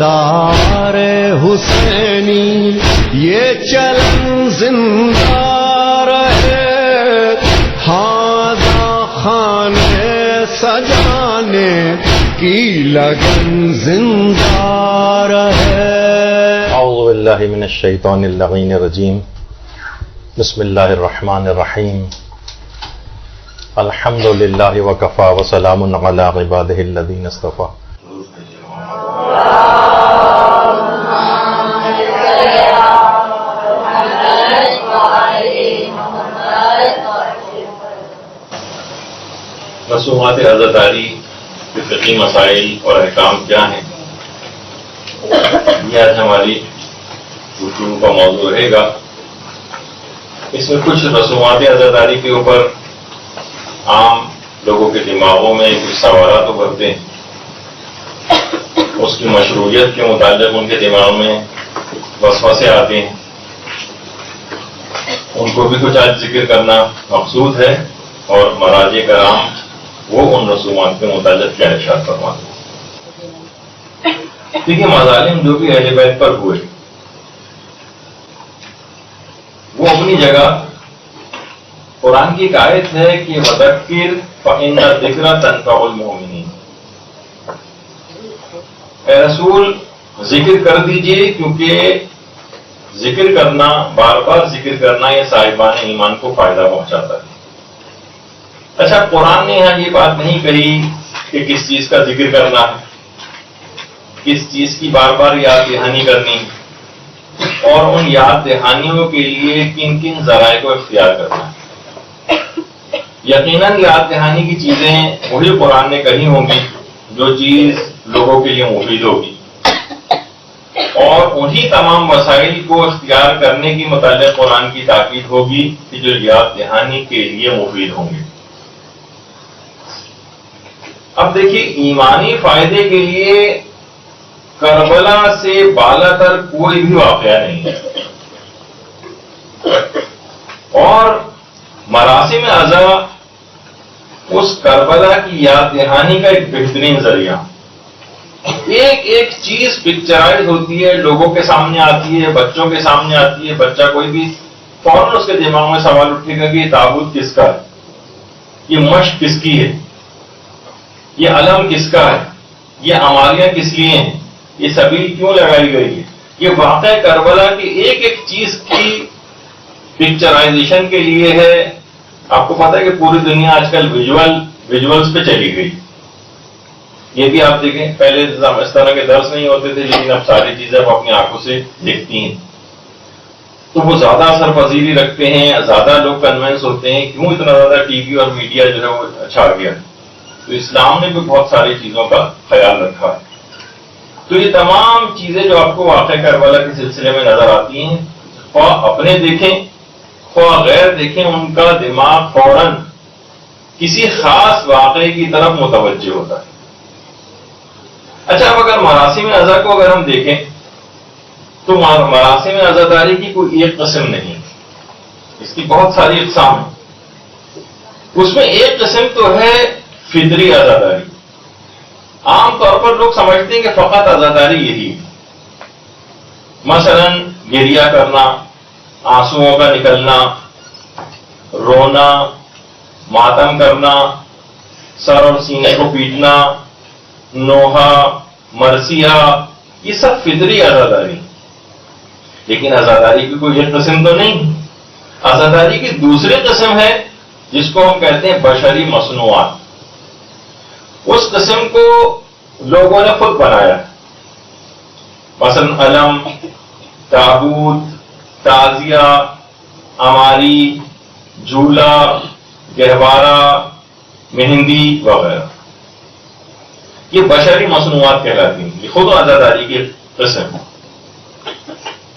وفادار حسینی یہ چلن زندہ رہے، ہاذا خانے سجانے کی لگن زندہ رہے۔ اعوذ باللہ من الشیطان اللعین الرجیم، بسم اللہ الرحمن الرحیم، الحمد للہ وکفی وسلام علی عبادہ الذین اصطفی۔ رسومات عزاداری کے فقہی مسائل اور احکام کیا ہیں، یہ آج ہماری گفتگو کا موضوع رہے گا۔ اس میں کچھ رسومات عزاداری کے اوپر عام لوگوں کے دماغوں میں کچھ سوالات ابھرتے ہیں، اس کی مشروعیت کے متعلق ان کے دماغ میں وسوسے آتے ہیں، ان کو بھی کچھ آج ذکر کرنا مقصود ہے، اور مراجع کرام وہ ان رسومات کے متعلق کیا ارشاد فرماتے ہیں۔ دیکھیے، مظالم جو بھی اہل بیت پر ہوئے وہ اپنی جگہ، قرآن کی ایک آیت ہے کہ وَذَكِّرْ فَإِنَّ الذِّكْرَ تَنفَعُ الْمُؤْمِنِينَ، اے رسول ذکر کر دیجئے، کیونکہ ذکر کرنا، بار بار ذکر کرنا، یہ صاحبان ایمان کو فائدہ پہنچاتا ہے۔ اچھا، قرآن نے یہاں یہ بات نہیں کہی کہ کس چیز کا ذکر کرنا ہے، کس چیز کی بار بار یاد دہانی کرنی، اور ان یاد دہانیوں کے لیے کن کن ذرائع کو اختیار کرنا ہے۔ یقیناً یاد دہانی کی چیزیں وہی قرآن نے کہی ہوں گی جو چیز لوگوں کے لیے مفید ہوگی، اور انہی تمام وسائل کو اختیار کرنے کی متعلق قرآن کی تاکید ہوگی کہ جو یاد دہانی کے لیے مفید ہوں گے۔ اب دیکھیے، ایمانی فائدے کے لیے کربلا سے بالا تر کوئی بھی واقعہ نہیں ہے، اور مراسم عزا اس کربلا کی یاد دہانی کا ایک بہترین ذریعہ۔ ایک ایک چیز پکچرائز ہوتی ہے، لوگوں کے سامنے آتی ہے، بچوں کے سامنے آتی ہے، بچہ کوئی بھی فوراً اس کے دماغ میں سوال اٹھے گا کہ یہ تابوت کس کا ہے، یہ مشق کس کی ہے، یہ علم کس کا ہے، یہ عمالیاں کس لیے ہیں، یہ سبیل کیوں لگائی گئی ہے۔ یہ واقعہ کربلا کی ایک ایک چیز کی پکچرائزیشن کے لیے ہے۔ آپ کو پتا ہے کہ پوری دنیا آج کل ویژولز پہ چلی گئی۔ یہ بھی آپ دیکھیں، پہلے اس طرح کے درس نہیں ہوتے تھے، لیکن اب ساری چیزیں آپ اپنی آنکھوں سے دیکھتی ہیں، تو وہ زیادہ اثر پذیری رکھتے ہیں، زیادہ لوگ کنونس ہوتے ہیں۔ کیوں اتنا زیادہ ٹی وی اور میڈیا جو ہے وہ چھا گیا؟ تو اسلام نے بھی بہت ساری چیزوں کا خیال رکھا ہے۔ تو یہ تمام چیزیں جو آپ کو واقعہ کربلا کے سلسلے میں نظر آتی ہیں، خواہ اپنے دیکھیں خواہ غیر دیکھیں، ان کا دماغ فوراً کسی خاص واقعے کی طرف متوجہ ہوتا ہے۔ اچھا، اب اگر مراسم عزا کو اگر ہم دیکھیں تو مراسم عزاداری کی کوئی ایک قسم نہیں، اس کی بہت ساری اقسام ہیں۔ اس میں ایک قسم تو ہے فطری عزاداری۔ عام طور پر لوگ سمجھتے ہیں کہ فقط عزاداری یہی ہے، مثلا گریہ کرنا، آنسوؤں کا نکلنا، رونا، ماتم کرنا، سر اور سینے کو پیٹنا، نوحہ، مرثیہ، یہ سب فطری عزاداری۔ لیکن عزاداری کی کوئی ایک قسم تو نہیں۔ عزاداری کی دوسری قسم ہے جس کو ہم کہتے ہیں بشری مصنوعات۔ اس قسم کو لوگوں نے خود بنایا، مثلا علم، تابوت، تعزیہ، عماری، جھولا، گہوارہ، مہندی وغیرہ، یہ بشری مصنوعات کہلاتی ہیں۔ یہ خود عزاداری کی قسم ہے۔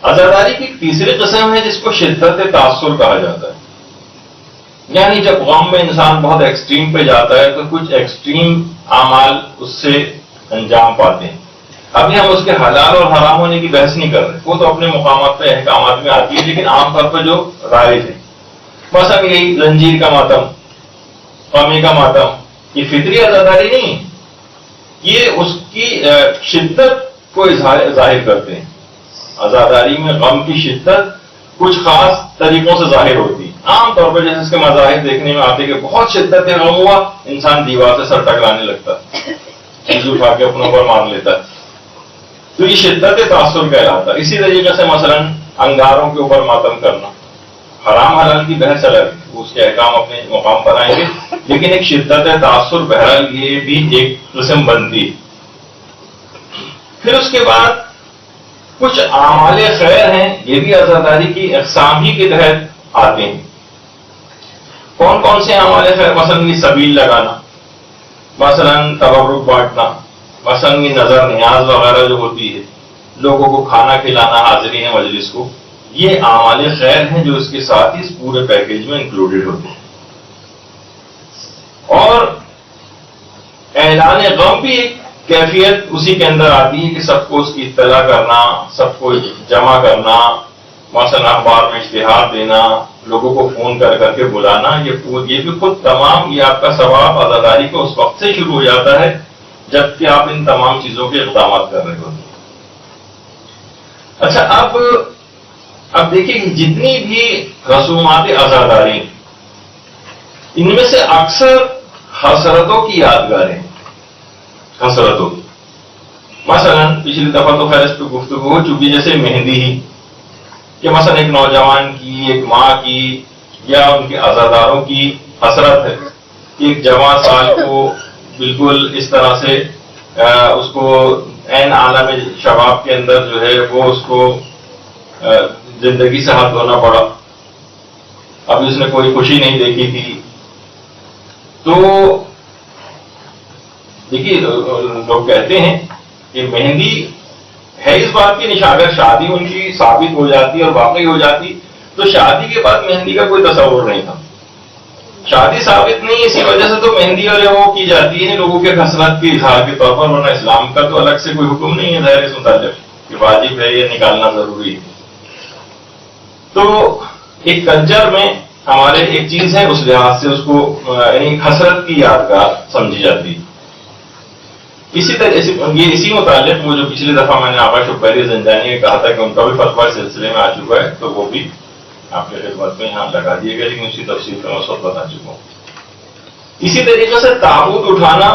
عزاداری کی تیسری قسم ہے جس کو شدت تاثر کہا جاتا ہے، یعنی جب غم میں انسان بہت ایکسٹریم پہ جاتا ہے تو کچھ ایکسٹریم اعمال اس سے انجام پاتے ہیں۔ ابھی ہم اس کے حلال اور حرام ہونے کی بحث نہیں کر رہے، وہ تو اپنے مقامات پہ احکامات میں آتی ہے، لیکن عام طور پر جو رائج ہے، مثلا یہی زنجیر کا ماتم، قومی کا ماتم، یہ فطری عزاداری نہیں، یہ اس کی شدت کو ظاہر کرتے ہیں. عزاداری میں غم کی شدت کچھ خاص طریقوں سے ظاہر ہوتی ہے. عام طور پر جیسے اس کے مظاہر دیکھنے میں آتے کہ بہت شدت غم ہوا، انسان دیوار سے سر ٹکرانے لگتا، چیز اٹھا کے اپنے اوپر مار لیتا ہے، تو یہ شدت تاثر کہلاتا ہے. اسی طریقے سے مثلا انگاروں کے اوپر ماتم کرنا، حرام حلال کی بحث الگ، اس کے احکام اپنے مقام پر آئیں گے، لیکن ایک شدت تاثر بہرحال یہ بھی ایک قسم بنتی. پھر اس کے بعد کچھ اعمال خیر ہیں، یہ بھی عزاداری کی اقسام ہی کے تحت آتے ہیں. کون کون سے اعمال خیر؟ مثلا یہ سبیل لگانا، مثلا تبرک بانٹنا، مثلا یہ نظر نیاز وغیرہ جو ہوتی ہے، لوگوں کو کھانا کھلانا، حاضرین مجلس کو، یہ اعمال خیر ہیں جو اس کے ساتھ ہی اس پورے پیکیج میں انکلوڈڈ ہوتے ہیں. اور اعلان غم بھی ایک کیفیت اسی کے اندر آتی ہے کہ سب کو اس کی اطلاع کرنا، سب کو جمع کرنا، مثلا اخبار میں اشتہار دینا، لوگوں کو فون کر کر کے بلانا، یہ بھی خود تمام یہ آپ کا ثواب عزاداری کو اس وقت سے شروع ہو جاتا ہے جبکہ آپ ان تمام چیزوں کے اقدامات کر رہے ہوتے ہیں. اچھا، اب دیکھیں جتنی بھی رسومات عزاداری ان میں سے اکثر حسرتوں کی یادگاریں، حسرتوں کی. مثلا پچھلی دفعہ تو خیر اس پہ گفتگو ہو چکی، جیسے مہندی ہی، کہ مثلا ایک نوجوان کی، ایک ماں کی یا ان کے عزاداروں کی حسرت ہے کہ ایک جوان سال کو بالکل اس طرح سے اس کو عین عالم شباب کے اندر جو ہے وہ اس کو زندگی سے ہاتھ دھونا پڑا. اب اس نے کوئی خوشی نہیں دیکھی تھی. تو دیکھیے لوگ کہتے ہیں کہ مہندی ہے اس بات کی نشان، اگر شادی ان کی ثابت ہو جاتی اور واقعی ہو جاتی تو شادی کے بعد مہندی کا کوئی تصور نہیں تھا. شادی ثابت نہیں، اسی وجہ سے تو مہندی اور وہ کی جاتی ہے لوگوں کے حسرت کے اظہار کے طور پر، ورنہ اسلام کا تو الگ سے کوئی حکم نہیں ہے ظاہر اس متعلق کہ واجب ہے یہ نکالنا ضروری ہے. تو ایک کلچر میں ہمارے ایک چیز ہے، اس لحاظ سے اس کو یعنی حسرت کی یادگار سمجھی جاتی ہے. اسی طرح یہ اسی متعلق وہ جو پچھلی دفعہ میں نے آقا شبیر زندانی نے کہا تھا کہ ان کا بھی فتویٰ سلسلے میں آ چکا ہے، تو وہ بھی آپ کے خدمت میں یہاں لگا دیے گئے، لیکن اسی تفصیل میں اس وقت بتا چکا ہوں. اسی طریقے سے تابوت اٹھانا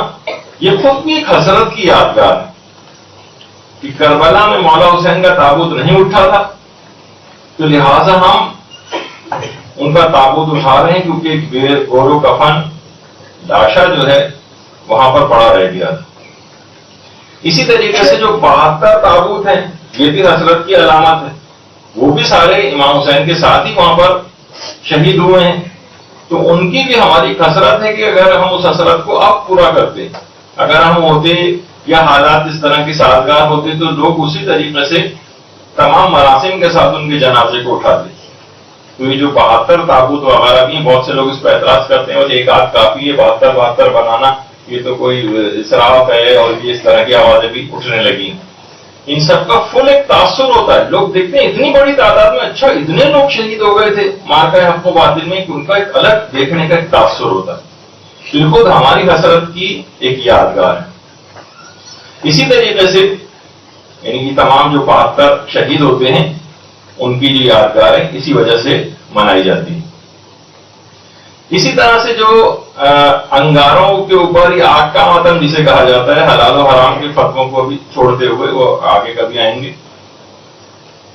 یہ خود بھی ایک حسرت کی یادگار ہے کہ کربلا میں مولا حسین کا تابوت نہیں اٹھا تھا، تو لہذا ہم ان کا تابوت اٹھا رہے ہیں کیونکہ ایک بے گور و کفن لاشا جو ہے وہاں پر پڑا رہ گیا تھا. اسی طریقے سے جو 72 تابوت ہیں یہ بھی حسرت کی علامت ہے، وہ بھی سارے امام حسین کے ساتھ ہی وہاں پر شہید ہوئے ہیں. تو ان کی بھی ہماری حسرت ہے کہ اگر ہم اس حسرت کو اب پورا کرتے، اگر ہم ہوتے یا حالات اس طرح کی سازگار ہوتے تو لوگ اسی طریقے سے تمام مراسم کے ساتھ ان کے جنازے کو اٹھاتے. تو یہ جو 72 تابوت وغیرہ بھی ہیں، بہت سے لوگ اس پہ اعتراض کرتے ہیں اور ایک آدھ کافی ہے 72 بنانا، یہ تو کوئی اسراف ہے، اور یہ اس طرح کی آوازیں بھی اٹھنے لگی. ان سب کا فل ایک تاثر ہوتا ہے، لوگ دیکھتے ہیں اتنی بڑی تعداد میں، اچھا اتنے لوگ شہید ہو گئے تھے مارکہ حق و باطل میں، کہ ان کا ایک الگ دیکھنے کا ایک تاثر ہوتا ہے. یہ خود ہماری حسرت کی ایک یادگار ہے. اسی طریقے سے یعنی کہ تمام جو 72 شہید ہوتے ہیں ان کی جو یادگار ہے اسی وجہ سے منائی جاتی ہے. اسی طرح سے جو انگاروں کے اوپر یہ آگ کا ماتم جسے کہا جاتا ہے، حلال و حرام کے فتووں کو بھی چھوڑتے ہوئے، وہ آگے کبھی آئیں گے.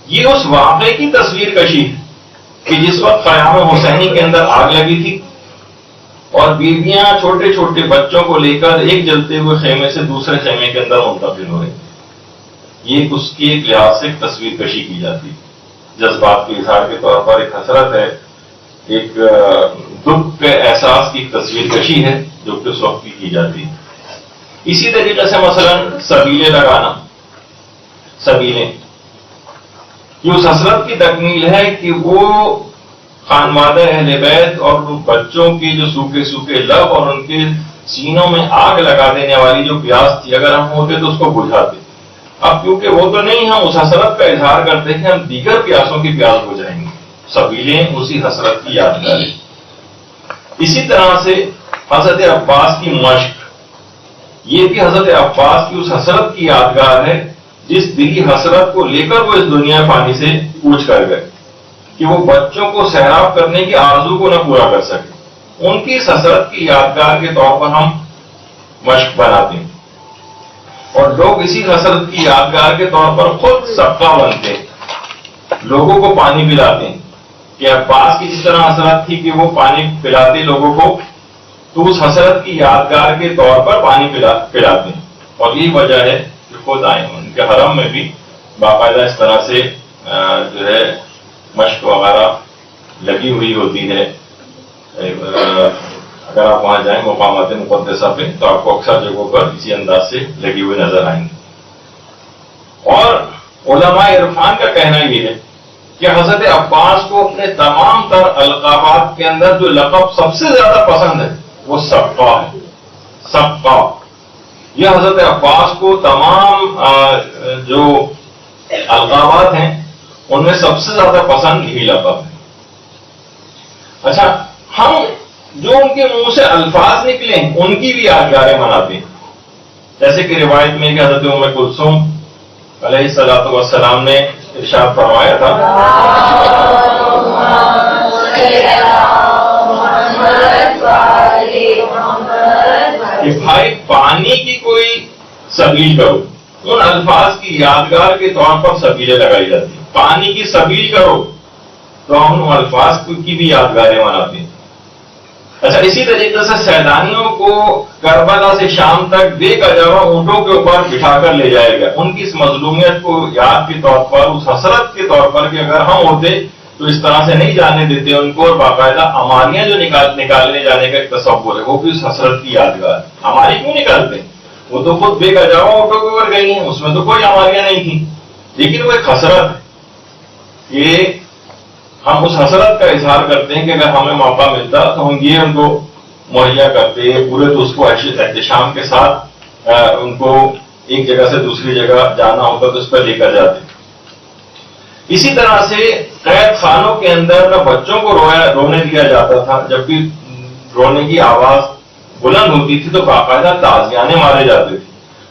یہ اس واقعے کی تصویر کشی ہے کہ جس وقت خیام حسینی کے اندر آگ لگی تھی اور بیویاں چھوٹے چھوٹے بچوں کو لے کر ایک جلتے ہوئے خیمے سے دوسرے خیمے کے اندر منتقل ہو رہے. یہ اس کی ایک لحاظ سے تصویر کشی کی جاتی ہے، جذبات کے اظہار کے طور پر ایک حسرت ہے، ایک دکھ کے احساس کی تصویر کشی ہے جو کہ اس وقت کی جاتی ہے. اسی طریقے سے مثلا سبیلیں لگانا، سبیلیں یہ اس حسرت کی تکمیل ہے کہ وہ خانوادہ اہل بیت اور بچوں کے جو سوکھے سوکھے لب اور ان کے سینوں میں آگ لگا دینے والی جو پیاس تھی، اگر ہم ہوتے تو اس کو بجھاتے. اب کیونکہ وہ تو نہیں، ہم اس حسرت کا اظہار کرتے ہیں کہ ہم دیگر پیاسوں کی پیاس بجھائیں گے. سبیلیں اسی حسرت کی یادگار ہے. اسی طرح سے حضرت عباس کی مشق، یہ بھی حضرت عباس کی اس حسرت کی یادگار ہے جس دلی حسرت کو لے کر وہ اس دنیا فانی سے کوچ کر گئے کہ وہ بچوں کو سیراب کرنے کی آرزو کو نہ پورا کر سکے. ان کی اس حسرت کی یادگار کے طور پر ہم مشق بناتے ہیں اور لوگ اسی حسرت کی یادگار کے طور پر خود صدقہ بنتے ہیں, لوگوں کو پانی پلاتے ہیں. کہ عباس کی جس طرح حسرت تھی کہ وہ پانی پلاتے لوگوں کو, تو اس حسرت کی یادگار کے طور پر پانی پلاتے ہیں. اور یہی وجہ ہے کہ خود آئے ان کے حرم میں بھی باقاعدہ اس طرح سے جو ہے مشق وغیرہ لگی ہوئی ہوتی ہے. اگر آپ وہاں جائیں مقامات مقدسہ پہ تو آپ کو اکثر جگہوں پر اسی انداز سے لگی ہوئی نظر آئیں گے. اور علماء عرفان کا کہنا یہ ہے کہ حضرت عباس کو اپنے تمام تر القابات کے اندر جو لقب سب سے زیادہ پسند ہے وہ سبقہ ہے. سبقہ یہ حضرت عباس کو تمام جو القابات ہیں ان میں سب سے زیادہ پسند یہی لقب ہے. اچھا, ہم جو ان کے منہ سے الفاظ نکلے ان کی بھی یادگاریں مناتے ہیں. جیسے کہ روایت میں کہ حضرت ام کلثوم علیہ الصلوۃ والسلام نے ارشاد فرمایا تھا کہ بھائی پانی کی کوئی سبیل کرو. ان الفاظ کی یادگار کے طور پر سبیلیں لگائی جاتی ہیں. پانی کی سبیل کرو تو ہم ان الفاظ کی بھی یادگاریں مناتے ہیں. اچھا, اسی طریقے سے سیلانیوں کو کربلا سے شام تک بے کجاوا اونٹوں کے اوپر بٹھا کر لے جائے گا ان کی اس مظلومیت کو یاد کے طور پر, اس حسرت کے طور پر کہ اگر ہم ہوتے تو اس طرح سے نہیں جانے دیتے ان کو. اور باقاعدہ ہماریاں جو نکالنے جانے کا ایک تصور ہے وہ بھی اس حسرت کی یادگار. ہماری کیوں نکالتے ہیں؟ وہ تو خود بے کجاوا اونٹوں کے اوپر گئی ہیں, اس میں تو کوئی ہماریاں نہیں تھیں, لیکن وہ ایک حسرت ہے کہ ہم اس حسرت کا اظہار کرتے ہیں کہ اگر ہمیں موقع ملتا تو ہم یہ ان کو مہیا کرتے پورے تو اس کو احتشام کے ساتھ ان کو ایک جگہ سے دوسری جگہ جانا ہوتا تو اس پر لے کر جاتے. اسی طرح سے قید خانوں کے اندر نہ بچوں کو رونے دیا جاتا تھا, جب بھی رونے کی آواز بلند ہوتی تھی تو باقاعدہ تازیانے مارے جاتے تھے,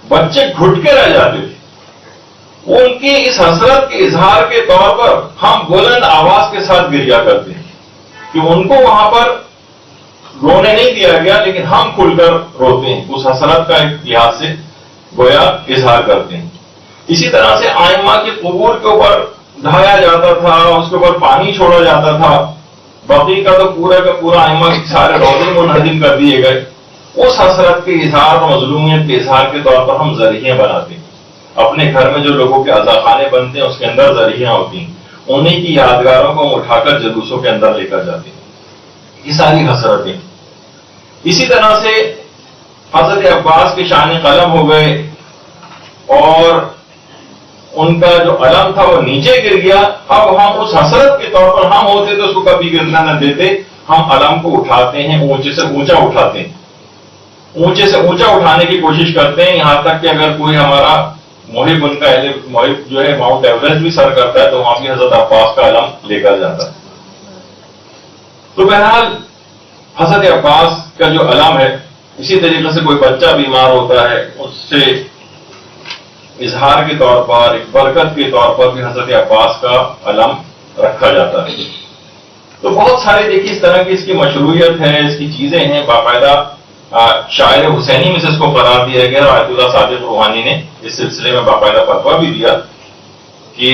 بچے گھٹ کے رہ جاتے تھے. ان کی اس حسرت کے اظہار کے طور پر ہم بلند آواز کے ساتھ گریا کرتے ہیں کہ ان کو وہاں پر رونے نہیں دیا گیا لیکن ہم کھل کر روتے ہیں, اس حسرت کا ایک لحاظ سے گویا اظہار کرتے ہیں. اسی طرح سے آئمہ کے قبور کے اوپر ڈھایا جاتا تھا, اس کے اوپر پانی چھوڑا جاتا تھا. بقی کا تو پورا کا پورا آئمہ کے سارے روزے منہدم کر دیے گئے. اس حسرت کے اظہار اور مظلومیت کے اظہار کے طور پر ہم ذریعے بناتے ہیں. اپنے گھر میں جو لوگوں کے عزاخانے بنتے ہیں اس کے اندر ذریعہ ہوتی ہیں, انہیں کی یادگاروں کو ہم اٹھا کر جلوسوں کے اندر لے کر جاتے ہیں. یہ ساری حسرتیں. اسی طرح سے حضرت عباس کے شان قلم ہو گئے اور ان کا جو علم تھا وہ نیچے گر گیا. اب ہم اس حسرت کے طور پر ہم ہوتے تو اس کو کبھی گرنا نہ دیتے, ہم علم کو اٹھاتے ہیں, اونچے سے اونچا اٹھاتے ہیں, اونچے سے اونچا اٹھانے کی کوشش کرتے ہیں. یہاں تک کہ اگر کوئی ہمارا محب ان کا محب جو ہے ماؤنٹ ایوریسٹ بھی سر کرتا ہے تو وہاں بھی حضرت عباس کا علم لے کر جاتا ہے. تو بہرحال حضرت عباس کا جو علم ہے, اسی طریقے سے کوئی بچہ بیمار ہوتا ہے اس سے اظہار کے طور پر, ایک برکت کے طور پر بھی حضرت عباس کا علم رکھا جاتا ہے. تو بہت سارے دیکھیے اس طرح کی اس کی مشروعیت ہے, اس کی چیزیں ہیں. باقاعدہ شاعر حسینی میں سے اس کو قرار دیا گیا. آیت اللہ صادق روحانی نے اس سلسلے میں باقاعدہ فتویٰ بھی دیا کہ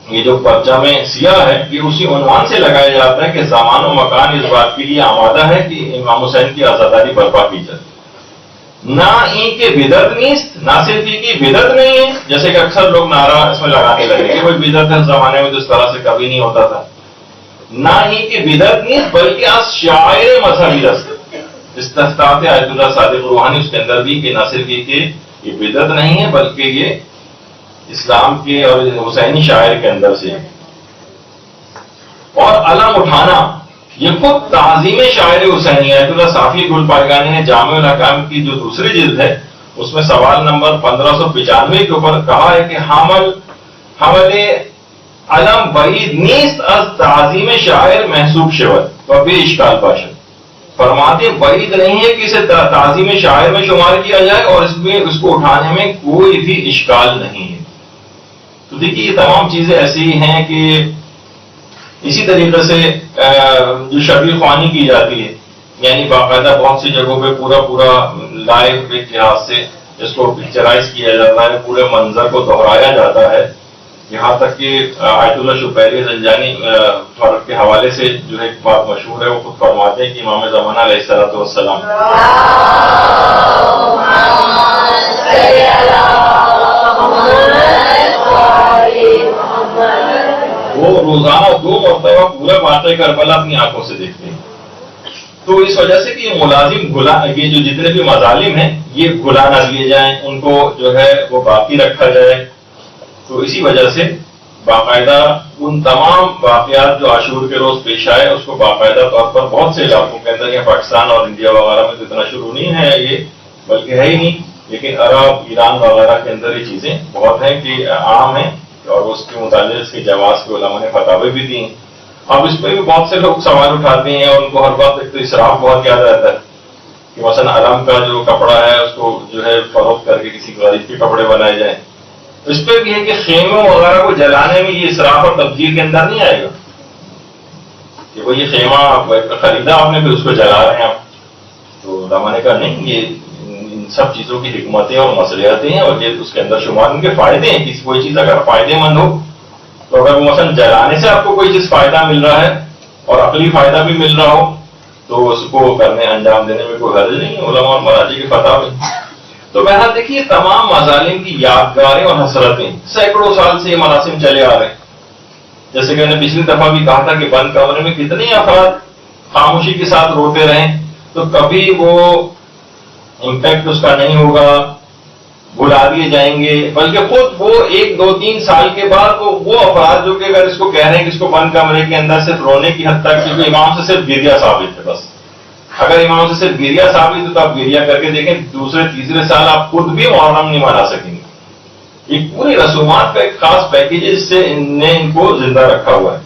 یہ جو پرچم سیاہ ہے یہ اسی عنوان سے لگایا جاتا ہے کہ زمان و مکان اس بات کے لیے آمادہ ہے کہ امام حسین کی آزاداری برپا کی جائے. نہ ان کے بدعت نیست, نہ صرف ان کی بدعت نہیں ہے جیسے کہ اکثر لوگ نعرہ اس میں لگانے لگے کہ کوئی بدعت ہے, اس زمانے میں تو اس طرح سے کبھی نہیں ہوتا تھا. نہ ان کی بدعت نیست بلکہ از شاعر مذہبی رست استحقاق آیت اللہ صادق روحانی اس کے اندر بھی کہ نہ صرف یہ بدعت نہیں ہے بلکہ یہ اسلام کے اور حسینی شاعر کے اندر سے ہے. اور علم اٹھانا یہ خود تعظیم شاعر حسینی آیت اللہ صافی گل پائیگانی نے جامع الاحکام کی جو دوسری جلد ہے اس میں سوال نمبر 1595 کے اوپر کہا ہے کہ حمل علم بعید نیست از تعظیم شاعر محسوب شود و بے اشکال باشد. فرماتے بعید نہیں ہے کہ اسے تعظیم شاعر میں شمار کیا جائے اور اس کو اٹھانے میں کوئی بھی اشکال نہیں ہے. تو دیکھیے یہ تمام چیزیں ایسی ہیں کہ اسی طریقے سے جو شبیہ خوانی کی جاتی ہے، یعنی باقاعدہ بہت سی جگہوں پہ پورا لائیو ایک لحاظ سے اس کو پکچرائز کیا جاتا ہے، پورے منظر کو دہرایا جاتا ہے، یہاں تک کہ آیت اللہ شبیری زنجانی فرق کے حوالے سے جو ایک بات مشہور ہے، وہ خود فرماتے ہیں کہ امام زمانہ علیہ الصلوۃ والسلام وہ روزانہ 2 مرتبہ پورا واقعہ کربلا اپنی آنکھوں سے دیکھتے ہیں. تو اس وجہ سے کہ یہ ملازم یہ جو جتنے بھی مظالم ہیں یہ بھلا نہ لیے جائیں، ان کو جو ہے وہ باقی رکھا جائے. تو اسی وجہ سے باقاعدہ ان تمام واقعات جو عاشور کے روز پیش آئے اس کو باقاعدہ طور پر بہت سے علاقوں کے اندر، یا پاکستان اور انڈیا وغیرہ میں تو اتنا شروع نہیں ہے یہ، بلکہ ہے ہی نہیں، لیکن عرب ایران وغیرہ کے اندر یہ چیزیں بہت ہیں کہ عام ہیں، اور اس کے متعلق اس کے جواز کے علماء نے فتاوی بھی دی ہیں. اب اس پہ بھی بہت سے لوگ سوال اٹھاتے ہیں اور ان کو ہر بات ایک تو اسراف بہت یاد رہتا ہے کہ مثلا علم کا جو کپڑا ہے اس کو جو ہے فروخت کر کے کسی غریب کے کپڑے بنائے جائیں. اس پہ بھی ہے کہ خیموں وغیرہ کو جلانے میں یہ اسراف اور تبذیر کے اندر نہیں آئے گا کہ وہ یہ خیمہ خریدا آپ نے پھر اس کو جلا رہے ہیں آپ. تو علماء نے کہا نہیں، یہ ان سب چیزوں کی حکمتیں اور مصلحتیں ہیں اور یہ اس کے اندر شمار ان کے فائدے ہیں. کسی کوئی چیز اگر فائدے مند ہو تو اگر مثلا جلانے سے آپ کو کوئی چیز فائدہ مل رہا ہے اور عقلی فائدہ بھی مل رہا ہو تو اس کو کرنے انجام دینے میں کوئی حرج نہیں ہے، علماء اور مراجع کے فتاوی. تو بہرحال دیکھیے تمام مظالم کی یادگاریں اور حسرتیں سینکڑوں سال سے یہ مراسم چلے آ رہے ہیں. جیسے کہ میں نے پچھلی دفعہ بھی کہا تھا کہ بند کمرے میں کتنے افراد خاموشی کے ساتھ روتے رہیں تو کبھی وہ امپیکٹ اس کا نہیں ہوگا، بھلا دیے جائیں گے، بلکہ خود وہ 1 2 3 سال کے بعد وہ افراد جو کہ اگر اس کو کہہ رہے ہیں کہ اس کو بند کمرے کے اندر صرف رونے کی حد تک، کیونکہ امام سے صرف گریہ ثابت ہے. بس اگر امام سے صرف گریہ ثابت ہے تو آپ گریہ کر کے دیکھیں، دوسرے تیسرے سال آپ خود بھی محرم نہیں منا سکیں گے. یہ پوری رسومات کا ایک خاص پیکیج جس سے ان کو زندہ رکھا ہوا ہے.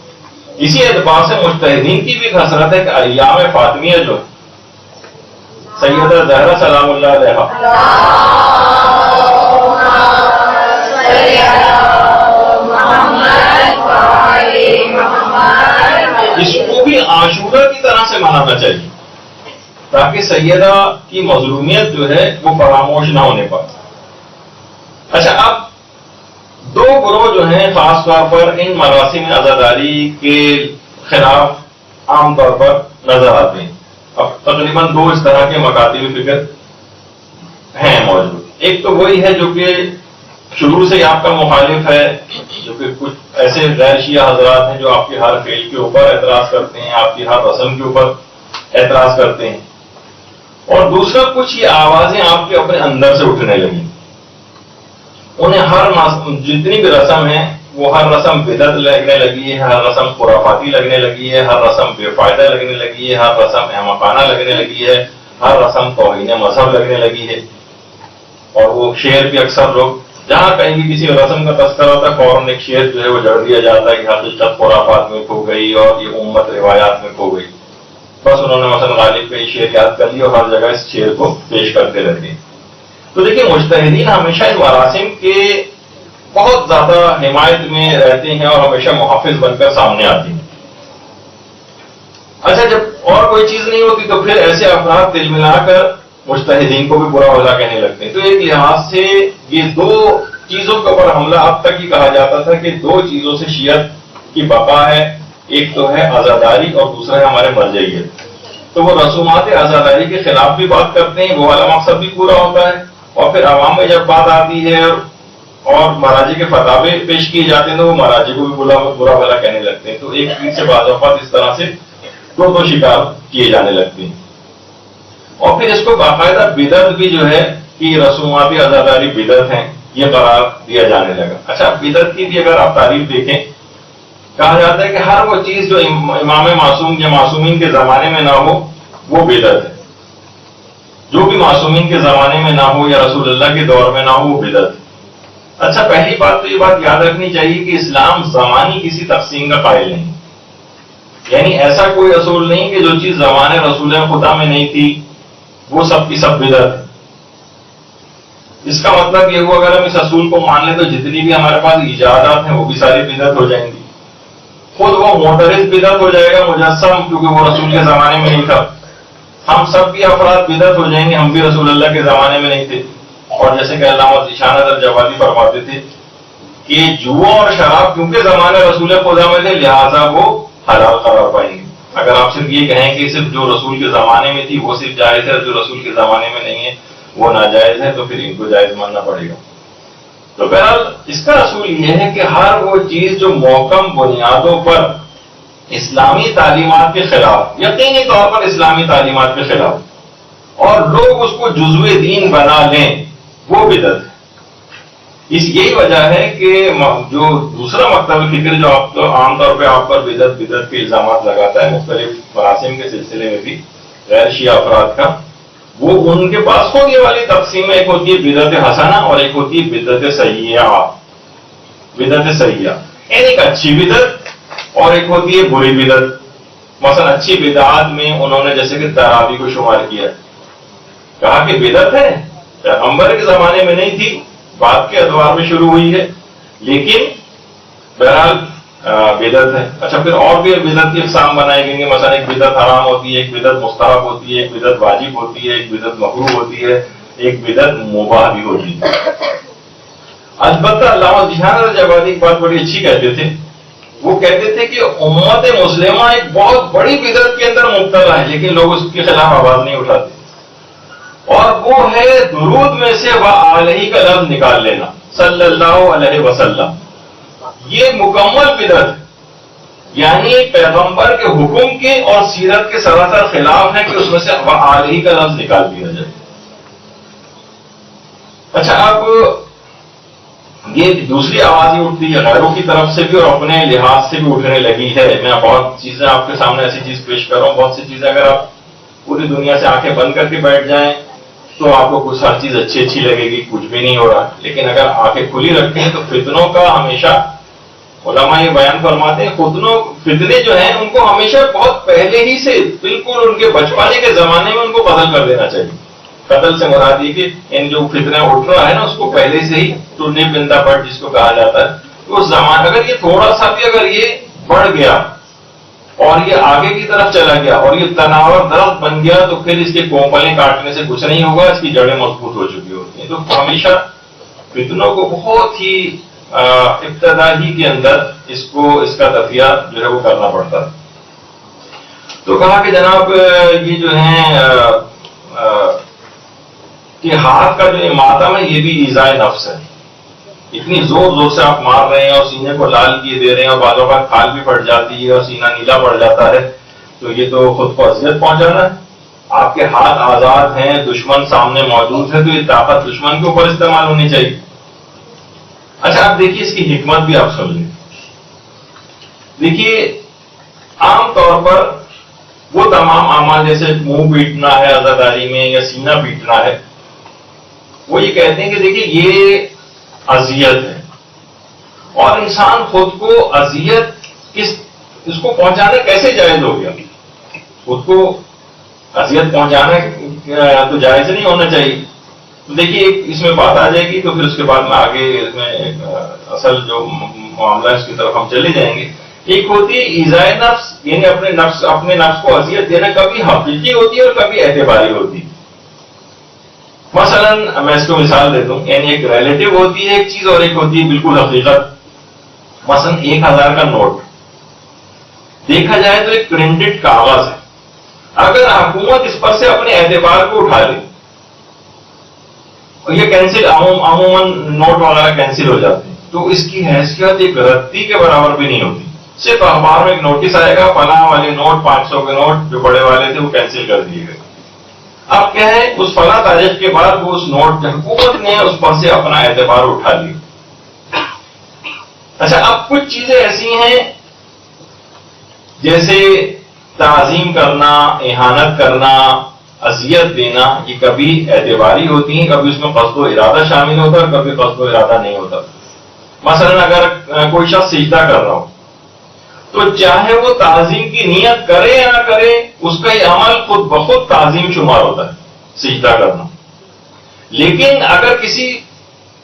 اسی اعتبار سے مجتہدین کی بھی ایک حسرت ہے کہ ایام فاطمیہ جو سیدہ زہرا سلام اللہ علیہا اس کو بھی عاشورہ کی طرح سے منانا چاہیے تاکہ سیدہ کی مظلومیت جو ہے وہ فراموش نہ ہونے پائے. اچھا، اب 2 گروہ جو ہیں خاص طور پر ان مراسم عزاداری کے خلاف عام طور پر نظر آتے ہیں. اب تقریباً 2 اس طرح کے مکاتب فکر ہیں موجود. ایک تو وہی ہے جو کہ شروع سے آپ کا مخالف ہے، جو کہ کچھ ایسے غیر شیعہ حضرات ہیں جو آپ کے ہر فعل کے اوپر اعتراض کرتے ہیں، آپ کی ہر رسم کے اوپر اعتراض کرتے ہیں. اور دوسرا کچھ یہ آوازیں آپ کے اپنے اندر سے اٹھنے لگی. انہیں ہر جتنی بھی رسم ہے وہ ہر رسم بدعت لگنے لگی ہے، ہر رسم خرافاتی لگنے لگی ہے، ہر رسم بے فائدہ لگنے لگی ہے، ہر رسم احمقانہ لگنے لگی ہے، ہر رسم توہین مذہب لگنے لگی ہے. اور وہ شعر بھی اکثر لوگ جہاں کہیں بھی کسی رسم کا تذکرہ ہوتا ہے فوراً ایک شعر جو ہے وہ جڑ دیا جاتا ہے کہ حقیقت خرافات میں کھو گئی اور یہ امت روایات میں کھو گئی. بس انہوں نے مثلا غالب کا یہ شعر یاد کر لیا اور ہر جگہ اس شعر کو پیش کرتے رہتے ہیں. تو دیکھیں مجتہدین ہمیشہ ان مراسم کے بہت زیادہ حمایت میں رہتے ہیں اور ہمیشہ محافظ بن کر سامنے آتے ہیں. اچھا، جب اور کوئی چیز نہیں ہوتی تو پھر ایسے افراد دل ملا کر مجتہدین کو بھی برا بھلا کہنے لگتے ہیں. تو ایک لحاظ سے یہ 2 چیزوں کے اوپر حملہ اب تک ہی کہا جاتا تھا کہ 2 چیزوں سے شیعت کی بقا ہے، ایک تو ہے عزاداری اور دوسرا ہے ہمارے مرجعیت. تو وہ رسومات عزاداری کے خلاف بھی بات کرتے ہیں، وہ والا مقصد بھی پورا ہوتا ہے، اور پھر عوام میں جب بات آتی ہے اور مراجع کے فتاوے پیش کیے جاتے ہیں تو وہ مراجع کو بھی برا بھلا کہنے لگتے ہیں. تو ایک چیز سے بعض اوقات اس طرح سے 2 شکار کیے جانے لگتے ہیں. اور پھر اس کو باقاعدہ بدعت بھی جو ہے کہ رسومات عزاداری بدعت ہیں یہ قرار دیا جانے لگا. اچھا، بدعت کی بھی اگر آپ تعریف دیکھیں، کہا جاتا ہے کہ ہر وہ چیز جو امام معصوم یا معصومین کے زمانے میں نہ ہو وہ بدعت ہے. جو بھی معصومین کے زمانے میں نہ ہو یا رسول اللہ کے دور میں نہ ہو وہ بدعت ہے. اچھا، پہلی بات تو یہ بات یاد رکھنی چاہیے کہ اسلام زمانی کسی تقسیم کا قائل نہیں. یعنی ایسا کوئی رسول نہیں کہ جو چیز زمانے رسول خدا میں نہیں تھی وہ سب کی سب بدعت ہے. اس کا مطلب یہ ہوا اگر ہم اس اصول کو مان لیں تو جتنی بھی ہمارے پاس ایجادات ہیں وہ بھی ساری بدعت ہو جائیں گی. خود وہ معترض بدعت ہو جائے گا مجسم کیونکہ وہ رسول کے زمانے میں نہیں تھا. ہم سب بھی افراد بدعت ہو جائیں گے, ہم بھی رسول اللہ کے زمانے میں نہیں تھے. اور جیسے کہ علامہ ذیشان الجوادی فرماتے تھے کہ جوا اور شراب کیونکہ زمانے رسول خدا میں تھے لہٰذا وہ حلال قرار پائیں گے. اگر آپ صرف یہ کہیں کہ صرف جو رسول کے زمانے میں تھی وہ صرف جائز ہے, جو رسول کے زمانے میں نہیں ہے وہ ناجائز ہے, تو پھر ان کو جائز ماننا پڑے گا. تو بہرحال اس کا اصول یہ ہے کہ ہر وہ چیز جو محکم بنیادوں پر اسلامی تعلیمات کے خلاف, یقینی طور پر اسلامی تعلیمات کے خلاف اور لوگ اس کو جزو دین بنا لیں وہ بدعت ہے. یہی وجہ ہے کہ جو دوسرا مکتب فکر جو آپ تو عام طور پہ آپ پر بدعت کے الزامات لگاتا ہے مختلف مراسم کے سلسلے میں بھی غیر شیعہ افراد کا, وہ ان کے پاس خود یہ والی تقسیم ایک ہوتی ہے بدعت حسنہ اور ایک ہوتی ہے بدعت سیئہ. بدعت سیئہ یعنی ایک اچھی بدعت اور ایک ہوتی ہے بری بدعت. مثلا اچھی بدعات میں انہوں نے جیسے کہ تراویح کو شمار کیا, کہا کہ بدعت ہے, پیغمبر کے زمانے میں نہیں تھی, بعد کے ادوار میں شروع ہوئی ہے, لیکن بہرحال بدعت ہے. اچھا پھر اور بھی بدعت کی اقسام بنائی گئی ہیں. مثلا ایک بدعت حرام ہوتی ہے, ایک بدعت مستحب ہوتی ہے, ایک بدعت واجب ہوتی ہے, ایک بدعت مکروہ ہوتی ہے, ایک بدعت مباح بھی ہوتی ہے. البتہ علامہ ذیشان الجوادی ایک بات بڑی اچھی کہتے تھے, وہ کہتے تھے کہ امت مسلمہ ایک بہت بڑی بدعت کے اندر مبتلا ہے لیکن لوگ اس کے خلاف آواز نہیں اٹھاتے, اور وہ ہے درود میں سے وعلیہ کا لفظ نکال لینا, صلی اللہ علیہ وسلم. یہ مکمل بدعت یعنی پیغمبر کے حکم کے اور سیرت کے سراسر خلاف ہے کہ اس میں سے وعلیہ کا لفظ نکال دیا جائے. اچھا اب یہ دوسری آوازیں اٹھتی ہے غیروں کی طرف سے بھی اور اپنے لحاظ سے بھی اٹھنے لگی ہے. میں بہت چیزیں آپ کے سامنے ایسی چیز پیش کر رہا ہوں, بہت سی چیزیں اگر آپ پوری دنیا سے آنکھیں بند کر کے بیٹھ جائیں تو آپ کو کچھ ہر چیز اچھی لگے گی, کچھ بھی نہیں ہو رہا. لیکن اگر آنکھیں کھلی رکھتے ہیں تو فتنوں کا ہمیشہ علماء یہ بیان فرماتے ہیں, فتنے جو ہیں ان کو ہمیشہ بہت پہلے ہی سے بالکل ان کے بچپنے کے زمانے میں ان کو قتل کر دینا چاہیے. قتل سے مراد یہ کہ ان جو فتنہ اٹھ رہا ہے نا اس کو پہلے سے ہی ٹرنے پندہ پٹ جس کو کہا جاتا ہے, تو اس زمانے اگر یہ تھوڑا سا بھی اگر یہ بڑھ گیا اور یہ آگے کی طرف چلا گیا اور یہ تناور درخت بن گیا تو پھر اس کے کومپلیں کاٹنے سے کچھ نہیں ہوگا, اس کی جڑیں مضبوط ہو چکی ہوتی ہیں. تو ہمیشہ فتنوں کو بہت ہی ابتدا ہی کے اندر اس کا دفیہ جو ہے وہ کرنا پڑتا ہے. تو کہا کہ جناب یہ جو ہے کہ ہاتھ کا جو ماتم ہے یہ بھی ایذائے نفس ہے. اتنی زور سے آپ مار رہے ہیں اور سینے کو لال کیے دے رہے ہیں اور بعض اوقات کھال بھی پڑ جاتی ہے اور سینہ نیلا پڑ جاتا ہے, تو یہ تو خود کو اذیت پہنچانا ہے. آپ کے ہاتھ آزاد ہیں, دشمن سامنے موجود ہے, تو یہ طاقت دشمن کے اوپر استعمال ہونی چاہیے. اچھا آپ دیکھیے اس کی حکمت بھی آپ سمجھیں. دیکھیے عام طور پر وہ تمام اعمال جیسے منہ پیٹنا ہے عزاداری میں یا سینہ پیٹنا ہے, وہ یہ کہتے ہیں کہ دیکھیے یہ اذیت ہے اور انسان خود کو اذیت اس کو پہنچانا کیسے جائز ہو گیا. خود کو اذیت پہنچانا تو جائز نہیں ہونا چاہیے. دیکھیے اس میں بات آ جائے گی تو پھر اس کے بعد میں آگے اس میں اصل جو معاملہ اس کی طرف ہم چلے جائیں گے. ایک ہوتی ہے ایذائے نفس یعنی اپنے نفس کو اذیت دینا, کبھی حقیقی ہوتی ہے اور کبھی اعتباری ہوتی ہے. مثلا میں اس کو مثال دیتا ہوں, یعنی ایک ریلیٹو ہوتی ہے ایک چیز اور ایک ہوتی ہے بالکل حقیقت. مثلا 1000 کا نوٹ دیکھا جائے تو ایک پرنٹڈ کاغذ ہے, اگر حکومت اس پر سے اپنے اعتبار کو اٹھا لے اور یہ کینسل عموماً نوٹ وغیرہ کینسل ہو جاتے ہیں, تو اس کی حیثیت ایک رتی کے برابر بھی نہیں ہوتی. صرف اخبار میں ایک نوٹس آئے گا فلاں والے نوٹ 500 کے نوٹ جو بڑے والے تھے وہ کینسل کر دیے گئے. اب کیا ہے اس فلاں تاریخ کے بعد وہ اس نوٹ حکومت نے اس پر سے اپنا اعتبار اٹھا لیا. اچھا اب کچھ چیزیں ایسی ہیں جیسے تعظیم کرنا, اہانت کرنا, اذیت دینا, یہ کبھی اعتباری ہوتی ہیں, کبھی اس میں قصد و ارادہ شامل ہوتا ہے اور کبھی قصد و ارادہ نہیں ہوتا. مثلا اگر کوئی شخص سجدہ کر رہا ہو تو چاہے وہ تعظیم کی نیت کرے یا نہ کرے، اس کا یہ عمل خود بخود تعظیم شمار ہوتا ہے، سجدہ کرنا. لیکن اگر کسی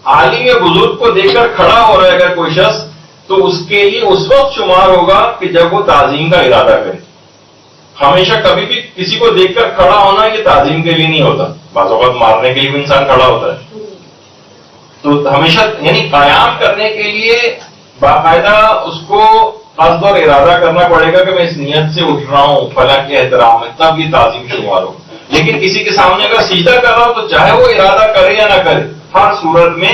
عالم بزرگ کو دیکھ کر کھڑا ہو رہا ہے اگر کوئی شخص، تو اس کے لیے اس وقت شمار ہوگا کہ جب وہ تعظیم کا ارادہ کرے. ہمیشہ کبھی بھی کسی کو دیکھ کر کھڑا ہونا یہ تعظیم کے لیے نہیں ہوتا. بعض اوقات مارنے کے لیے بھی انسان کھڑا ہوتا ہے. تو ہمیشہ یعنی قیام کرنے کے لیے باقاعدہ اس کو قصد اور ارادہ کرنا پڑے گا کہ میں اس نیت سے اٹھ رہا ہوں فلاں کے احترام میں، تب یہ تعظیم شمار ہو. لیکن کسی کے سامنے اگر سجدہ کر رہا ہو تو چاہے وہ ارادہ کرے یا نہ کرے، ہر صورت میں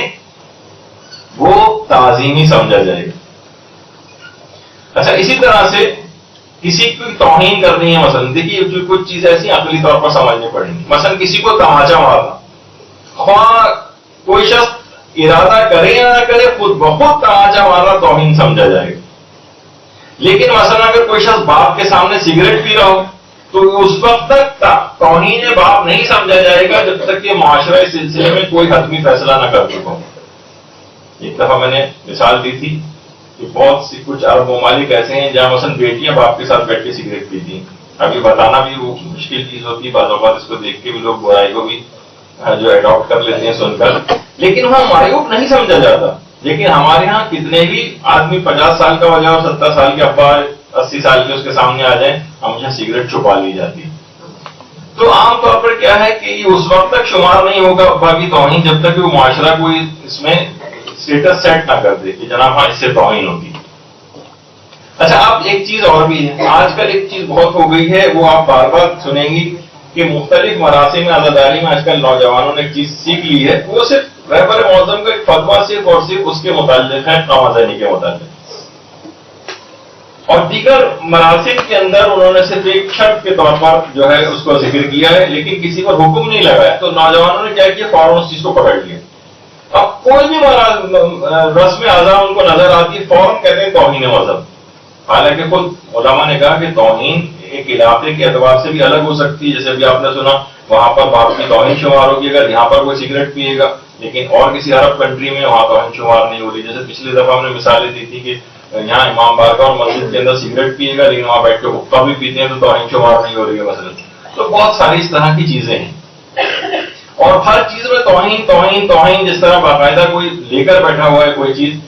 وہ تعظیم ہی سمجھا جائے گا. اچھا، اسی طرح سے کسی کی توہین کرنی ہے، مثلا دیکھیے جو کچھ چیز ایسی عقلی طور پر سمجھنی پڑیں گی. مثلا کسی کو تماچا مارنا، خواہ کوئی شخص ارادہ کرے یا نہ کرے، خود بخود تماچا مارنا توہین سمجھا جائے گا. لیکن مثلا اگر کوئی شخص باپ کے سامنے سگریٹ پی رہا ہو تو اس وقت تک توہین باپ نہیں سمجھا جائے گا جب تک کہ معاشرہ اس سلسلے میں کوئی حتمی فیصلہ نہ کر چکا ہو. ایک دفعہ میں نے مثال دی تھی کہ بہت سی کچھ عرب ممالک ایسے ہیں جہاں مثلا بیٹیاں باپ کے ساتھ بیٹھ کے سگریٹ پیتی ہیں. ابھی بتانا بھی وہ مشکل چیز ہوتی ہے، بعض اوقات اس کو دیکھ کے بھی لوگ برائی کو بھی جو اڈاپٹ کر لیتے ہیں سن کر، لیکن وہاں معیوب نہیں سمجھا جاتا. لیکن ہمارے ہاں کتنے بھی آدمی 50 سال کا ہو جائے اور 70 سال کے ابا 80 سال کے اس کے سامنے آ جائیں، ہمیشہ سگریٹ چھپا لی جاتی ہے. تو عام طور پر کیا ہے کہ یہ اس وقت تک شمار نہیں ہوگا ابا کی توہین جب تک کہ وہ معاشرہ کوئی اس میں اسٹیٹس سیٹ نہ کر دے کہ جناب ہاں اس سے توہین ہوگی. اچھا، اب ایک چیز اور بھی ہے، آج کل ایک چیز بہت ہو گئی ہے، وہ آپ بار بار سنیں گی کہ مختلف مراسم عزاداری میں آج کل نوجوانوں نے ایک چیز سیکھ لی ہے، وہ صرف رہبر معظم کا ایک فتویٰ صرف اور صرف اس کے متعلق ہے، قمازنی کے متعلق، اور دیگر مراسم کے اندر انہوں نے صرف ایک شرط کے طور پر جو ہے اس کو ذکر کیا ہے، لیکن کسی پر حکم نہیں لگایا. تو نوجوانوں نے کیا کیا، فوراً اس چیز کو پکڑ لیا. اب کوئی بھی رسم اعضاء ان کو نظر آتی ہے، فوراً کہتے ہیں توہین مذہب. حالانکہ خود علماء نے کہا کہ توہین ایک علاقے کے اعتبار سے بھی الگ ہو سکتی ہے. جیسے ابھی آپ نے سنا وہاں پر باپ کی توہین شمار ہوگی اگر یہاں پر کوئی سگریٹ پیے گا، لیکن اور کسی عرب کنٹری میں وہاں توہین شمار نہیں ہو رہی. جیسے پچھلی دفعہ ہم نے مثالیں دی تھی کہ یہاں امام بارگاہ اور مسجد کے اندر سگریٹ پیے گا لیکن وہاں بیٹھ کے حقہ بھی پیتے ہیں تو توہین شمار نہیں ہو رہی ہے مثلا. تو بہت ساری اس طرح کی چیزیں ہیں، اور ہر چیز میں توہین توہین توہین، جس طرح باقاعدہ کوئی لے کر بیٹھا ہوا ہے کوئی چیز.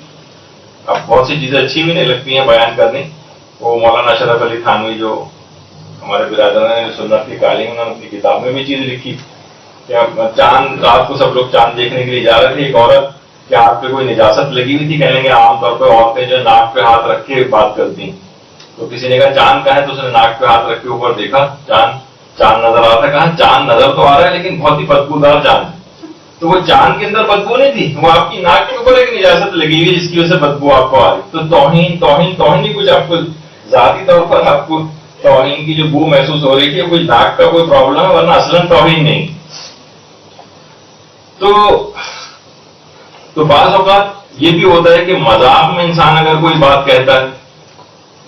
اب بہت سی چیزیں اچھی بھی نہیں لگتی ہیں بیان کرنی. وہ مولانا اشرف علی تھانوی جو ہمارے برادران سنت کی قائلین، انہوں نے اپنی کتاب میں بھی چیز لکھی کہ چاند رات کو سب لوگ چاند دیکھنے کے لیے جا رہے تھے، ایک عورت کہ ہاتھ پہ کوئی نجاست لگی ہوئی تھی، کہنے لگے عام طور پہ عورتیں جو ناک پہ ہاتھ رکھ کے بات کرتی ہیں. تو کسی نے کہا چاند کا ہے، تو اس نے ناک پہ ہاتھ رکھ کے اوپر دیکھا، چاند نظر آتا. کہا چاند نظر تو آ رہا ہے لیکن بہت ہی بدبودار چاند. تو وہ چاند کے اندر بدبو نہیں تھی، وہ آپ کی ناک کے اوپر ایک نجاست لگی ہوئی جس کی وجہ سے بدبو آپ کو آ رہی. تو توہین توہین توہین ہی کچھ آپ کو ذاتی طور پر آپ کو توہین کی جو بو محسوس ہو رہی تھی، کوئی ناک کا کوئی پرابلم ہے، ورنہ اصلاً توہین نہیں. تو بعض اوقات یہ بھی ہوتا ہے کہ مذاق میں انسان اگر کوئی بات کہتا ہے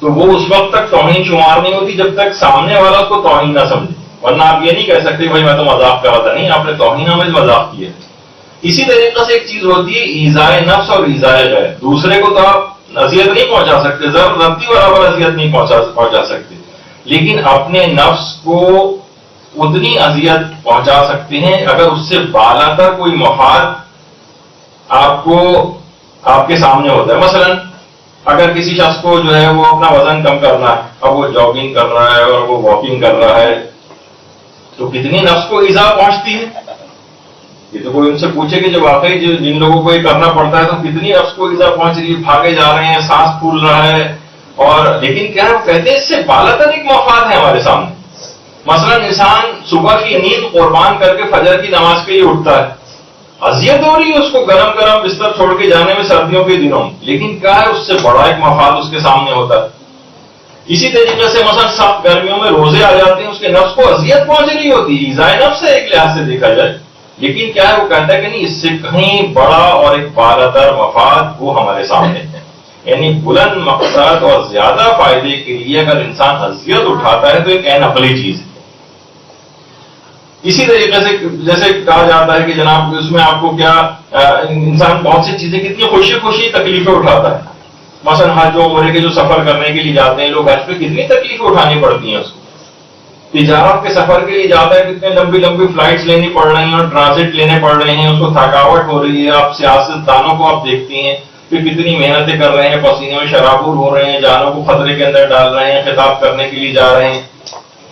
تو وہ اس وقت تک توہین شمار نہیں ہوتی جب تک سامنے والا اس کو توہین نہ سمجھے. ورنہ آپ یہ نہیں کہہ سکتے بھائی میں تو مذاق کر رہا تھا. نہیں، آپ نے توہین میں مذاق کیا. اسی طریقے سے ایک چیز ہوتی ہے ایذائے نفس اور ایذائے غیر. دوسرے کو تو آپ اذیت نہیں پہنچا سکتے، ضرورتی برابر اذیت نہیں پہنچا سکتے، لیکن اپنے نفس کو اتنی اذیت پہنچا سکتے ہیں اگر اس سے بالاتر کوئی مفاد آپ کے سامنے ہوتا ہے. مثلا اگر کسی شخص کو جو ہے وہ اپنا وزن کم کرنا ہے، اب وہ جاگنگ کر رہا ہے اور وہ واکنگ کر رہا ہے، تو کتنی نفس کو ایذا پہنچتی ہے. یہ تو کوئی ان سے پوچھے کہ جب واقعی جن لوگوں کو یہ کرنا پڑتا ہے تو کتنی نفس کو ایذا پہنچ رہی ہے، بھاگے جا رہے ہیں، سانس پھول رہا ہے. اور لیکن کیا ہے، وہ کہتے ہیں اس سے بالاتر ایک مفاد ہے ہمارے سامنے. مثلا انسان صبح کی نیند قربان کر کے فجر کی نماز کے لیے اٹھتا ہے، اذیت ہو رہی ہے اس کو گرم گرم بستر چھوڑ کے جانے میں سردیوں کے دنوں میں، لیکن کیا ہے اس سے بڑا ایک مفاد اس کے سامنے ہوتا ہے. اسی طریقے سے مثلا سخت گرمیوں میں روزے آ جاتے ہیں، اس کے نفس کو اذیت پہنچ رہی ہوتی ہے، ایذائے نفس ہے ایک لحاظ سے دیکھا جائے، لیکن کیا ہے وہ کہتا ہے کہ نہیں، اس سے کہیں بڑا اور ایک بالاتر مفاد وہ ہمارے سامنے ہے. یعنی بلند مقصد اور زیادہ فائدے کے لیے اگر انسان اذیت اٹھاتا ہے تو ایک عین عقلی چیز ہے. اسی طریقے سے جیسے کہا جاتا ہے کہ جناب اس میں آپ کو کیا، انسان بہت سی چیزیں کتنی خوشی خوشی تکلیفیں اٹھاتا ہے، مثلا حج و عمرے کے جو سفر کرنے کے لیے جاتے ہیں لوگ، حج پہ کتنی تکلیفیں اٹھانی پڑتی ہیں اس کو. تجارت کے سفر کے لیے جاتا ہے، کتنے لمبی لمبی فلائٹس لینی پڑ رہی ہیں اور ٹرانزٹ لینے پڑ رہے ہیں، اس کو تھکاوٹ ہو رہی ہے. آپ سیاست دانوں کو آپ دیکھتی ہیں کہ کتنی محنتیں کر رہے ہیں، پسینے میں شرابور ہو رہے ہیں، جانوں کو خطرے کے اندر ڈال رہے ہیں، خطاب کرنے کے لیے جا رہے ہیں.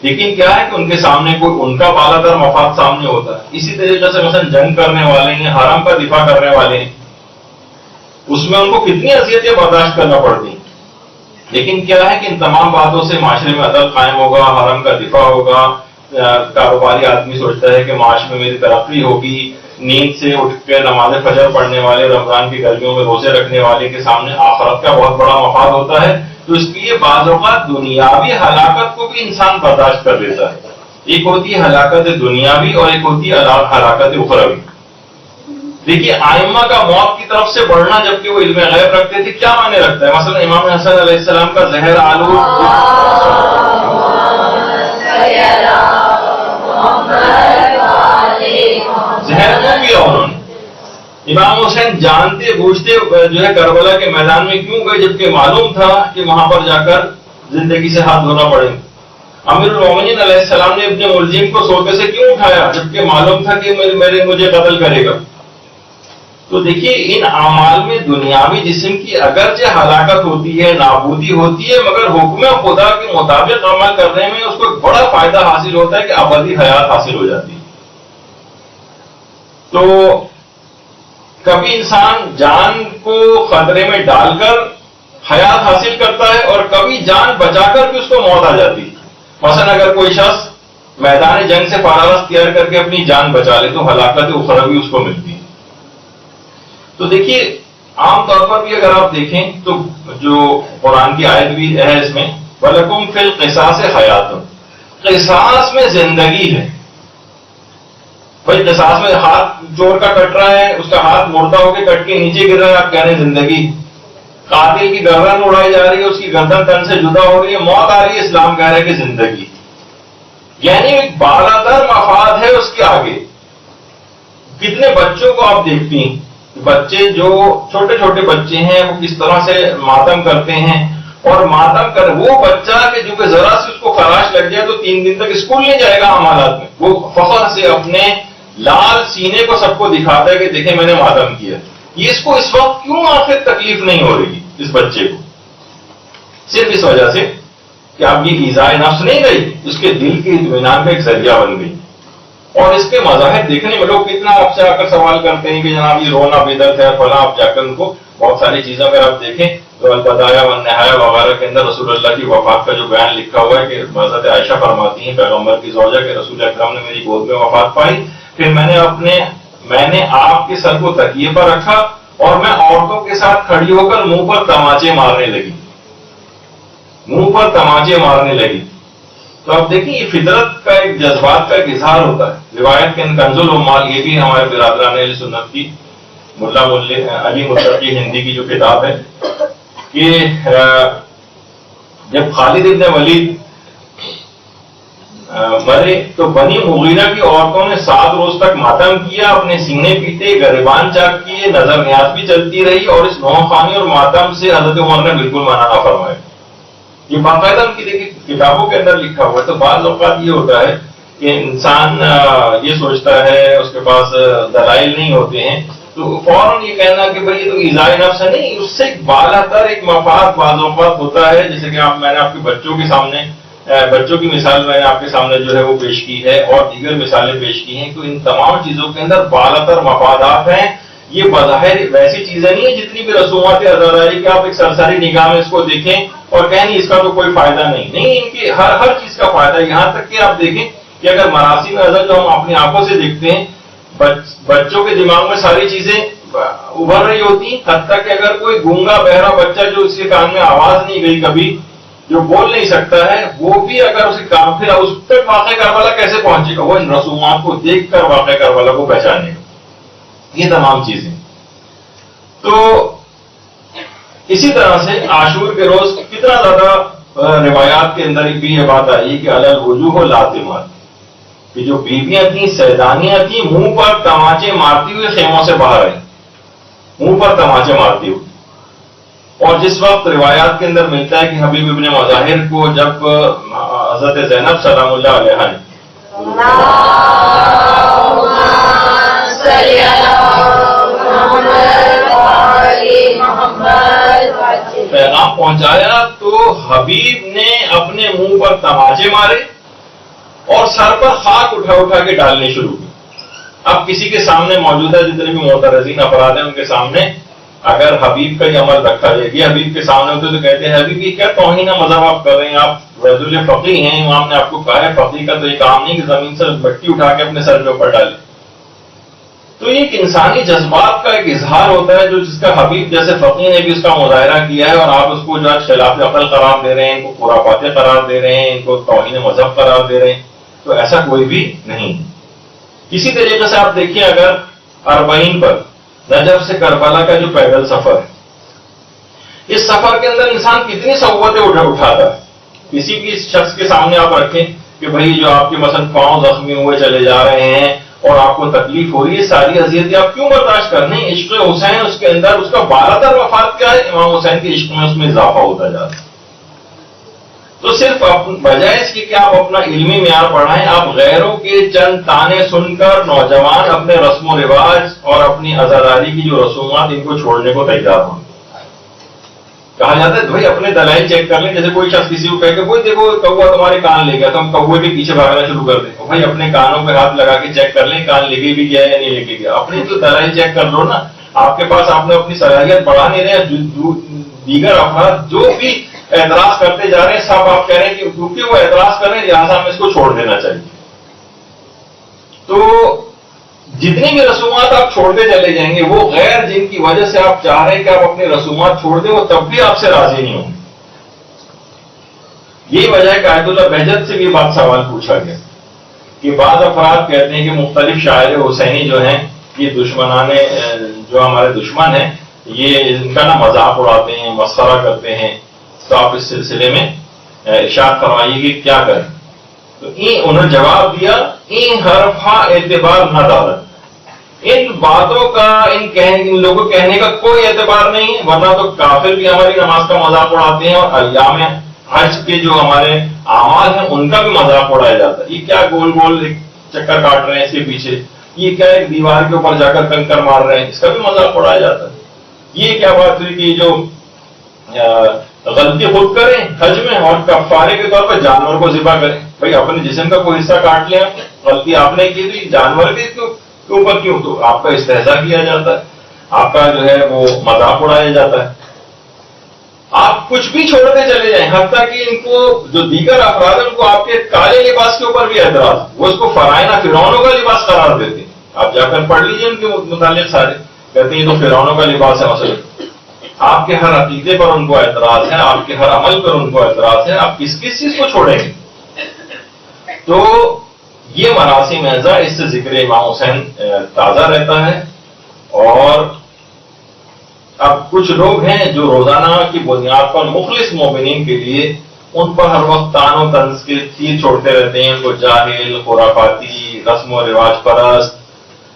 لیکن کیا ہے کہ ان کے سامنے کوئی ان کا بالادر مفاد سامنے ہوتا ہے. اسی طریقے سے مثلا جنگ کرنے والے ہیں، حرم کا دفاع کرنے والے ہیں، اس میں ان کو کتنی اذیتیں برداشت کرنا پڑتی ہیں. لیکن کیا ہے کہ ان تمام باتوں سے معاشرے میں عدل قائم ہوگا، حرم کا دفاع ہوگا. کاروباری آدمی سوچتا ہے کہ معاش میں میری ترقی ہوگی. نیند سے اٹھ کے نماز فجر پڑھنے والے، رمضان کی گرمیوں میں روزے رکھنے والے کے سامنے آخرت کا بہت بڑا مفاد ہوتا ہے. تو اس لیے بعض اوقات دنیاوی ہلاکت کو بھی انسان برداشت کر لیتا ہے. ایک ہوتی ہے ہلاکت دنیاوی اور ایک ہوتی ہے ہلاکت اخروی. دیکھیے ائمہ کا موت کی طرف سے بڑھنا جبکہ وہ علم غیب رکھتے تھے کیا معنی رکھتا ہے؟ مثلا امام حسن علیہ السلام کا زہر آلود زہر کیوں کیا انہوں نے؟ امام حسین جانتے بوجھتے جو ہے کربلا کے میدان میں کیوں گئے جبکہ معلوم تھا کہ وہاں پر جا کر زندگی سے ہاتھ دھونا پڑے گا؟ امیر المومنین علیہ السلام نے اپنے ملزم کو سوتے سے کیوں اٹھایا جبکہ معلوم تھا کہ مجھے قتل کرے گا؟ تو دیکھیے ان اعمال میں دنیاوی جسم کی اگرچہ ہلاکت ہوتی ہے، نابودی ہوتی ہے، مگر حکم خدا کے مطابق عمل کرنے میں اس کو ایک بڑا فائدہ حاصل ہوتا ہے کہ ابدی حیات حاصل ہو جاتی ہے. تو کبھی انسان جان کو خطرے میں ڈال کر حیات حاصل کرتا ہے اور کبھی جان بچا کر بھی اس کو موت آ جاتی ہے. مثلا اگر کوئی شخص میدان جنگ سے پارا اختیار کر کے اپنی جان بچا لے تو ہلاکت اخروی اس کو ملتی ہے. تو دیکھیے عام طور پر بھی اگر آپ دیکھیں تو جو قرآن کی آیت بھی ہے اس میں وَلَكُمْ فِي الْقِصَاصِ حَيَاتٌ، قصاص میں زندگی ہے. بھائی قصاص میں ہاتھ چور کا کٹ رہا ہے، اس کا ہاتھ مڑتا ہو کے کٹ کے نیچے گر رہا ہے، آپ کہہ رہے ہیں زندگی. قاتل کی گردن اڑائی جا رہی ہے، اس کی گردن تن سے جدا ہو رہی ہے، موت آ رہی ہے، اسلام کہہ رہا ہے کہ زندگی. یعنی ایک بالاتر مفاد ہے اس کے آگے. کتنے بچوں کو آپ دیکھتی ہیں، بچے جو چھوٹے چھوٹے بچے ہیں وہ کس طرح سے ماتم کرتے ہیں، اور ماتم کر وہ بچہ کہ جو کہ ذرا سے اس کو خراش لگ جائے تو 3 دن تک اسکول نہیں جائے گا. عام حالات میں وہ فخر سے اپنے لال سینے کو سب کو دکھاتا ہے کہ دیکھیں میں نے ماتم کیا. یہ اس کو اس وقت کیوں آخر تکلیف نہیں ہو رہی اس بچے کو؟ صرف اس وجہ سے کہ اب یہ ایذائے نفس نہیں گئی، اس کے دل کے اطمینان کا ایک ذریعہ بن گئی. اور اس کے مظاہر دیکھنے میں لوگ کتنا آپ سے آ کر سوال کرتے ہیں کہ جناب یہ رونا بدعت ہے فلاں. آپ جا کر ان کو بہت ساری چیزیں اگر آپ دیکھیں تو البدایہ والنہایہ وغیرہ کے اندر رسول اللہ کی وفات کا جو بیان لکھا ہوا ہے کہ حضرت عائشہ فرماتی ہیں پیغمبر کی زوجہ کہ رسول اکرم نے میری گود میں وفات پائی، پھر میں نے آپ کے سر کو تکیے پر رکھا اور میں عورتوں کے ساتھ کھڑی ہو کر منہ پر تماچے مارنے لگی. تو اب دیکھیں یہ فطرت کا ایک جذبات کا ایک اظہار ہوتا ہے. روایت کے کنز العمال یہ بھی ہمارے برادران اہل سنت کی ملا علی متقی ہندی کی جو کتاب ہے کہ جب خالد ابن ولید مرے تو بنی مغیرہ کی عورتوں نے 7 روز تک ماتم کیا، اپنے سینے پیٹے، گریبان چاک کیے، نظر نیاز بھی چلتی رہی، اور اس نوح خوانی اور ماتم سے حضرت عمر نے بالکل منع نہ فرمایا. یہ باقاعدہ ان کی دیکھیے کتابوں کے اندر لکھا ہوا ہے. تو بعض اوقات یہ ہوتا ہے کہ انسان یہ سوچتا ہے، اس کے پاس دلائل نہیں ہوتے ہیں تو فوراً یہ کہنا کہ بھائی یہ تو ایذائے نفس ہے. نہیں، اس سے بالاتر ایک مفاد بعض اوقات ہوتا ہے. جیسے کہ میں نے آپ کے بچوں کی مثال میں نے آپ کے سامنے جو ہے وہ پیش کی ہے اور دیگر مثالیں پیش کی ہیں. تو ان تمام چیزوں کے اندر بالاتر مفادات ہیں. یہ بظاہر ویسی چیزیں نہیں ہیں جتنی بھی رسومات عزاداری کہ آپ ایک سرسری نگاہ میں اس کو دیکھیں اور کہیں نہیں اس کا تو کوئی فائدہ نہیں. ان کی ہر چیز کا فائدہ ہے. یہاں تک کہ آپ دیکھیں کہ اگر مراسم عزا جو ہم اپنی آنکھوں سے دیکھتے ہیں بچوں کے دماغ میں ساری چیزیں ابھر رہی ہوتی ہیں. حتیٰ کہ اگر کوئی گونگا بہرا بچہ جو اس کے کان میں آواز نہیں گئی کبھی، جو بول نہیں سکتا ہے، وہ بھی اگر اسے کام پھر اس تک واقع کربلا کیسے پہنچے گا؟ وہ ان رسومات کو دیکھ کر واقع کربلا کو پہچانے گا. یہ تمام چیزیں. تو اسی طرح سے عاشور کے روز کتنا زیادہ روایات کے اندر بھی یہ بات آئی کہ علی الوجوہ لاتمات، کہ جو بیویاں تھیں سیدانیاں تھیں منہ پر تماچے مارتی ہوئی خیموں سے باہر آئی، منہ پر تماچے مارتی ہوئی. اور جس وقت روایات کے اندر ملتا ہے کہ حبیب ابن مظاہر کو جب حضرت زینب سلام اللہ علیہا نے پیغام پہنچایا تو حبیب نے اپنے منہ پر تماچے مارے اور سر پر خاک اٹھا اٹھا کے ڈالنے شروع کی. اب کسی کے سامنے موجودہ جتنے بھی معترضین افراد ہیں ان کے سامنے اگر حبیب کا یہ عمل رکھا جائے گی, حبیب کے سامنے ہوتے تو کہتے ہیں حبیب یہ کیا توہین مذہب آپ کر رہے ہیں, آپ رجل فقیہ ہیں, امام نے آپ کو کہا ہے فقیہ کا تو یہ کام نہیں کہ زمین سے مٹی اٹھا کے اپنے سر کے اوپر ڈالے. تو یہ ایک انسانی جذبات کا ایک اظہار ہوتا ہے جو جس کا حبیب جیسے فقیہ نے بھی اس کا مظاہرہ کیا ہے, اور آپ اس کو جو ہے خلاف عقل قرار دے رہے ہیں, ان کو خرافات قرار دے رہے ہیں, ان کو توہین مذہب قرار دے رہے ہیں. تو ایسا کوئی بھی نہیں. اسی طریقے سے آپ دیکھیے اگر اربعین پر نجف سے کربلا کا جو پیدل سفر ہے, اس سفر کے اندر انسان کتنی صعوبتیں اٹھاتا ہے. کسی بھی شخص کے سامنے آپ رکھیں کہ بھائی جو آپ کے مثلا پاؤں زخمی ہوئے چلے جا رہے ہیں اور آپ کو تکلیف ہو رہی ہے, ساری اذیتیں آپ کیوں برداشت کرنے. عشق حسین اس کے اندر اس کا بالاتر وفات کیا ہے, امام حسین کے عشق میں اس میں اضافہ ہوتا جاتا ہے. تو صرف بجائے اس کی کہ آپ اپنا علمی معیار بڑھائیں, آپ غیروں کے چند تانے سن کر نوجوان اپنے رسم و رواج اور اپنی عزاداری کی جو رسومات ان کو چھوڑنے کو تیار ہوں. کہا جاتا ہے بھائی اپنے دلائل چیک کر لیں. جیسے کوئی شخص کسی کو کہے کہ بھائی دیکھو کوا تمہارے کان لے گیا, تو ہم کوے کے پیچھے بھاگنا شروع کر دیں. بھائی اپنے کانوں پہ ہاتھ لگا کے چیک کر لیں کان لے کے بھی گیا یا نہیں لے کے گیا. اپنی تو دلائل چیک کر لو نا. آپ کے پاس آپ نے اپنی صلاحیت بڑھا نہیں رہے. دیگر افراد جو بھی اعتراض کرتے جا رہے ہیں سب آپ کہہ رہے ہیں کہ کیونکہ وہ اعتراض کر رہے ہیں لہٰذا ہمیں اس کو چھوڑ دینا چاہیے. تو جتنی بھی رسومات آپ چھوڑتے چلے جائیں گے وہ غیر جن کی وجہ سے آپ چاہ رہے ہیں کہ آپ اپنی رسومات چھوڑ دیں وہ تب بھی آپ سے راضی نہیں ہوں گے. یہی وجہ ہے کہ آیت اللہ بہجت سے بھی بات سوال پوچھا گیا کہ بعض افراد کہتے ہیں کہ مختلف شاعر حسینی جو ہیں یہ دشمنانے جو ہمارے دشمن ہیں یہ ان کا نا مذاق اڑاتے ہیں, مسخرہ کرتے ہیں. تو آپ اس سلسلے میں ارشاد فرمائیے کہ کیا کریں. تو انہوں نے جواب دیا این حرفا اعتبار نہ دارت, ان باتوں کا ان لوگوں کہنے کا کوئی اعتبار نہیں ہے, ورنہ تو کافر بھی ہماری نماز کا مذاق اڑاتے ہیں اور ایام حج کے جو ہمارے اعمال ہیں ان کا بھی مذاق اڑایا جاتا ہے. یہ کیا گول گول چکر کاٹ رہے ہیں اس کے پیچھے, یہ کیا ایک دیوار کے اوپر جا کر کنکر مار رہے ہیں, اس کا بھی مذاق اڑایا جاتا ہے. یہ کیا بات ہوئی کہ جو غلطی خود کریں حج میں اور کفارے کے طور پر جانور کو ذبح کریں. بھائی اپنے جسم کا کوئی حصہ کاٹ لیں, غلطی آپ نے کی تو جانور کے اوپر کیوں, تو آپ کا استہزاء کیا جاتا ہے, آپ کا جو ہے وہ مذاق اڑایا جاتا ہے. آپ کچھ بھی چھوڑتے چلے جائیں, حتیٰ کہ ان کو جو دیگر افراد ہیں ان کو آپ کے کالے لباس کے اوپر بھی اعتراض, وہ اس کو فرعونوں فرعونوں کا لباس قرار دیتے ہیں. آپ جا کر پڑھ لیجیے ان کے متعلق سارے, کہتے ہیں یہ تو فرعونوں کا لباس ہے. مثلا آپ کے ہر عقیدے پر ان کو اعتراض ہے, آپ کے ہر عمل پر ان کو اعتراض ہے, آپ کس کس چیز کو چھوڑیں گے. تو یہ مراسم اعزا, اس سے ذکر امام حسین تازہ رہتا ہے. اور اب کچھ لوگ ہیں جو روزانہ کی بنیاد پر مخلص مومنین کے لیے ان پر ہر وقت تان و طنز کے تیر چھوڑتے رہتے ہیں, ان کو جاہل, خرافاتی, رسم و رواج پرست,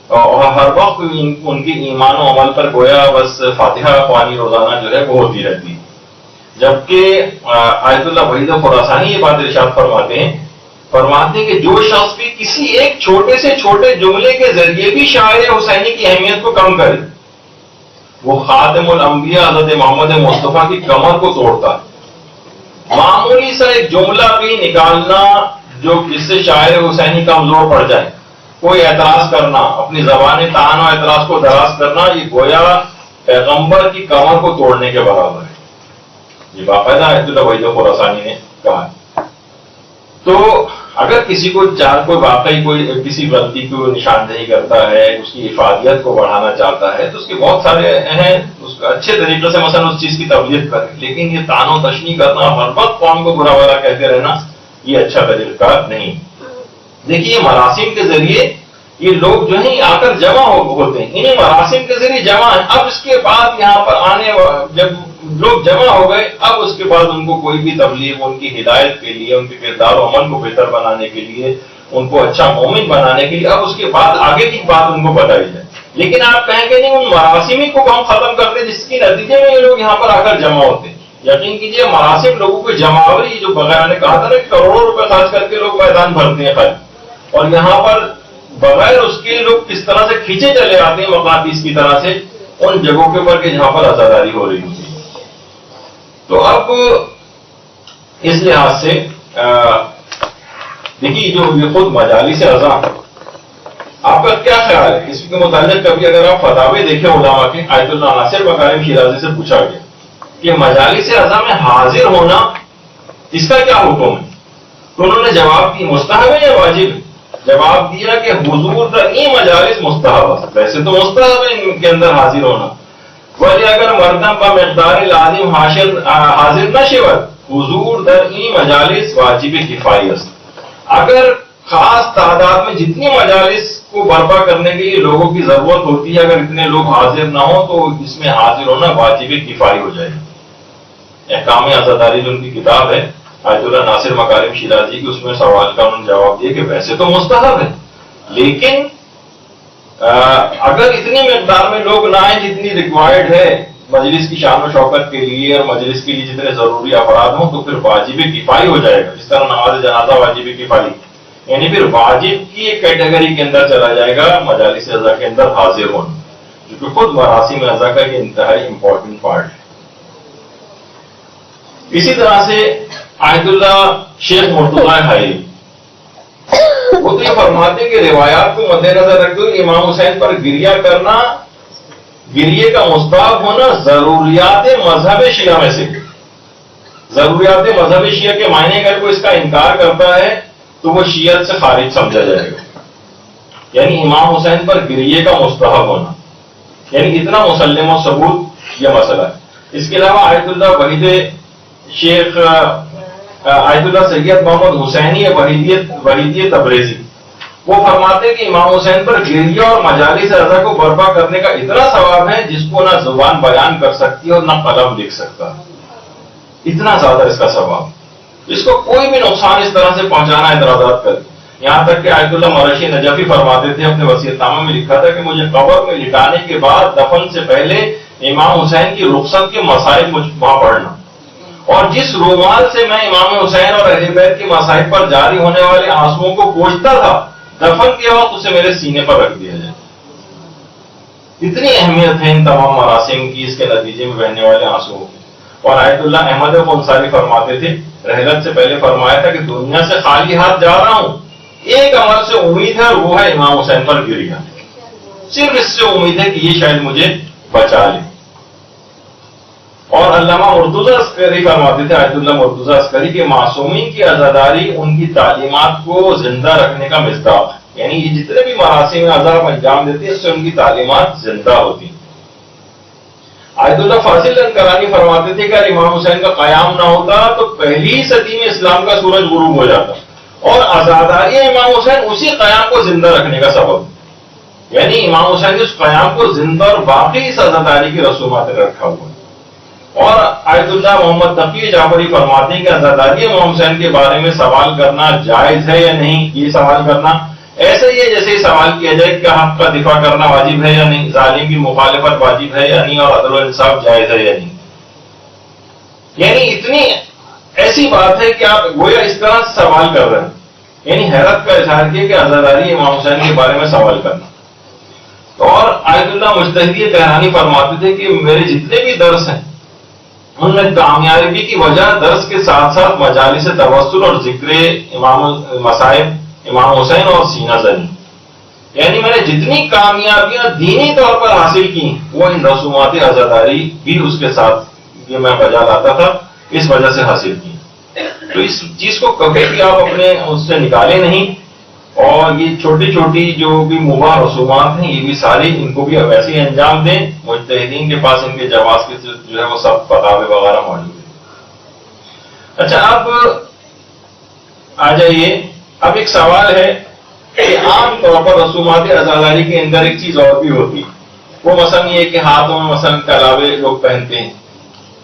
اور ہر وقت ان کی ایمان و عمل پر گویا بس فاتحہ خوانی روزانہ جو ہے وہ ہوتی رہتی ہے. جبکہ آیت اللہ وحید خراسانی یہ بات ارشاد فرماتے ہیں کہ جو شخص بھی کسی ایک چھوٹے سے چھوٹے جملے کے ذریعے بھی شاعر حسینی کی اہمیت کو کم کرے وہ خاتم الانبیاء حضرت محمد مصطفیٰ کی کمر کو توڑتا ہے. معمولی سا ایک جملہ بھی نکالنا جو جس سے شاعر حسینی کمزور پڑ جائے, کوئی اعتراض کرنا, اپنی زبان طعن و اعتراض کو دراز کرنا, یہ گویا پیغمبر کی کمر کو توڑنے کے برابر ہے. یہ باقاعدہ آیت اللہ وحید خراسانی نے کہا ہے. تو اگر کسی کو کوئی واقعی کوئی کسی غلطی کو نشاندہی کرتا ہے, اس کی افادیت کو بڑھانا چاہتا ہے, تو اس کے بہت سارے ہیں, اس کو اچھے طریقے سے مثلا اس چیز کی تبلیغ کرے. لیکن یہ طعن و تشنیع کرنا, ہر وقت قوم کو برا بھلا کہتے رہنا, یہ اچھا طریقہ نہیں. دیکھیے مراسم کے ذریعے یہ لوگ جو ہیں آ کر جمع ہوتے ہیں, انہیں مراسم کے ذریعے جمع ہیں. اب اس کے بعد یہاں پر آنے جب لوگ جمع ہو گئے, اب اس کے بعد ان کو کوئی بھی تبلیغ ان کی ہدایت کے لیے, ان کے کردار و عمل کو بہتر بنانے کے لیے, ان کو اچھا مومن بنانے کے لیے, اب اس کے بعد آگے کی بات ان کو بتائی جائے لیکن آپ کہیں گے نہیں ان مراسمی کو ہم ختم کرتے جس کے نتیجے میں یہ لوگ یہاں پر آ کر جمع ہوتے ہیں. یقین کیجیے مراسم لوگوں کو جماوری جو بغیر نے کہا تھا نا کروڑوں روپے خرچ کر کے لوگ میدان بھرتے ہیں خالی, اور یہاں پر بغیر اس کے لوگ کس طرح سے کھینچے چلے آتے ہیں مقناطیس کی طرح سے ان جگہوں کے اوپر کہ جہاں پر عزاداری ہو رہی ہوتی ہے. تو اب اس لحاظ سے دیکھیے جو یہ خود مجالس عزا, آپ کا کیا خیال ہے اس کے متعلق؟ کبھی اگر آپ فتاوے دیکھیں علماء کے, آیت اللہ ناصر مکارم شیرازی سے پوچھا گیا کہ مجالس عزا میں حاضر ہونا اس کا کیا حکم ہے, تو انہوں نے جواب دیا مستحب ہے یا واجب ہے؟ جواب دیا کہ حضور ترین مجالس مستحب ہے. ویسے تو مستحب ہے ان کے اندر حاضر ہونا, ولی اگر مردم با مقدار لازم حاضر نہ شود حضور در این مجالس واجب کفایی است. اگر خاص تعداد میں جتنی مجالس کو برپا کرنے کے لیے لوگوں کی ضرورت ہوتی ہے, اگر اتنے لوگ حاضر نہ ہوں تو اس میں حاضر ہونا واجب کفایی ہو جائے گا. احکام عزاداری جو ان کی کتاب ہے آیت اللہ ناصر مکارم شیرازی کی, اس میں سوال کا انہوں نے جواب دیا کہ ویسے تو مستحب ہے لیکن اگر اتنی مقدار میں لوگ نہ آئیں جتنی ریکوائرڈ ہے مجلس کی شان و شوکت کے لیے اور مجلس کے لیے جتنے ضروری افراد ہوں تو پھر واجب کفایی ہو جائے گا. اس طرح نماز جنازہ واجب کفایی, یعنی پھر واجب کی ایک کیٹیگری کے اندر چلا جائے گا مجالس عزا کے اندر حاضر ہونا, جو کہ خود مراسم عزا کا یہ انتہائی امپورٹنٹ پارٹ ہے. اسی طرح سے آیت اللہ شیخ مرتضی حائری وہ تو یہ فرماتے کہ روایات کو مد نظر رکھتے ہوئے امام حسین پر گریہ کرنا, گریے کا مستحب ہونا ضروریات مذہب شیعہ میں سے, ضروریات مذہب شیعہ کے معنی اگر کوئی اس کا انکار کرتا ہے تو وہ شیعت سے خارج سمجھا جائے گا. یعنی امام حسین پر گریے کا مستحب ہونا, یعنی اتنا مسلم و ثبوت یہ مسئلہ ہے. اس کے علاوہ آیت اللہ وحید شیخ آیت اللہ سید محمد حسینی وحیدی تبریزی وہ فرماتے کہ امام حسین پر گریہ اور مجالس عزا کو برپا کرنے کا اتنا ثواب ہے جس کو نہ زبان بیان کر سکتی اور نہ قلم لکھ سکتا, اتنا زیادہ اس کا ثواب. اس کو کوئی بھی نقصان اس طرح سے پہنچانا اعتراضات کر, یہاں تک کہ آیت اللہ مرشی نجفی فرماتے تھے اپنے وصیت نامہ میں لکھا تھا کہ مجھے قبر میں لٹانے کے بعد دفن سے پہلے امام حسین کی رخصت کے مسائل مجھ وہاں پڑھنا, اور جس رومال سے میں امام حسین اور اہل بیت کے مصائب پر جاری ہونے والے آنسوؤں کو پوچھتا تھا دفن کے وقت اسے میرے سینے پر رکھ دیا جائے. اتنی اہمیت ہے ان تمام مراسم کی, اس کے نتیجے میں بہنے والے آنسوؤں کی. اور آیت اللہ احمد انصاری فرماتے تھے رحلت سے پہلے فرمایا تھا کہ دنیا سے خالی ہاتھ جا رہا ہوں, ایک عمل سے امید ہے وہ ہے امام حسین پر گریہ, صرف اس سے امید ہے کہ یہ شاید مجھے بچا لے. اور علامہ مرتضی عسکری فرماتے تھے آیت اللہ مرتضی عسکری کہ معصومین کی عزاداری ان کی تعلیمات کو زندہ رکھنے کا مصداق ہے, یعنی یہ جتنے بھی مراسم عزا انجام دیتے ہیں اس سے ان کی تعلیمات زندہ ہوتی ہیں. آیت اللہ فاضل انکرانی فرماتے تھے کہ اگر امام حسین کا قیام نہ ہوتا تو پہلی صدی میں اسلام کا سورج غروب ہو جاتا, اور عزاداری امام حسین اسی قیام کو زندہ رکھنے کا سبب, یعنی امام حسین نے اس قیام کو زندہ اور باقی اس عزاداری کی رسومات میں رکھا ہوا. اور آیت اللہ محمد تقی جعفری فرماتے ہیں کہ عزاداری امام حسین کے بارے میں سوال کرنا جائز ہے یا نہیں. یہ سوال کرنا ایسا ہی ہے جیسے ہی سوال کیا جائے کہ حق کا دفاع کرنا واجب ہے یا نہیں, ظالم کی مخالفت واجب ہے یا نہیں, اور عدل و انصاف جائز ہے یا نہیں. یعنی اتنی ایسی بات ہے کہ آپ گویا اس طرح سوال کر رہے ہیں, یعنی حیرت کا اظہار کیا کہ عزاداری امام حسین کے بارے میں سوال کرنا. اور آیت اللہ مجتہدی تہرانی فرماتے تھے کہ میرے جتنے بھی درس ہیں ان میں کامیابی کی وجہ درس کے ساتھ ساتھ مجالس توسل اور ذکر امام مصائب امام حسین اور سینہ زنی, یعنی میں نے جتنی کامیابیاں دینی طور پر حاصل کی وہ ان رسومات عزاداری بھی اس کے ساتھ یہ میں بجا لاتا تھا, اس وجہ سے حاصل کی. تو اس چیز کو کبھی بھی آپ اپنے اس سے نکالے نہیں, اور یہ چھوٹی چھوٹی جو بھی مباح رسومات ہیں یہ بھی ساری ان کو بھی ویسے ہی انجام دیں. مجتہدین کے پاس ان کے جواز کے جو ہے وہ سب فتاوے وغیرہ موجود ہیں. اچھا اب آ جائیے, اب ایک سوال ہے کہ عام طور پر رسومات عزاداری کے اندر ایک چیز اور بھی ہوتی ہے, وہ مثلا یہ کہ ہاتھوں میں مثلا کلاوے لوگ پہنتے ہیں,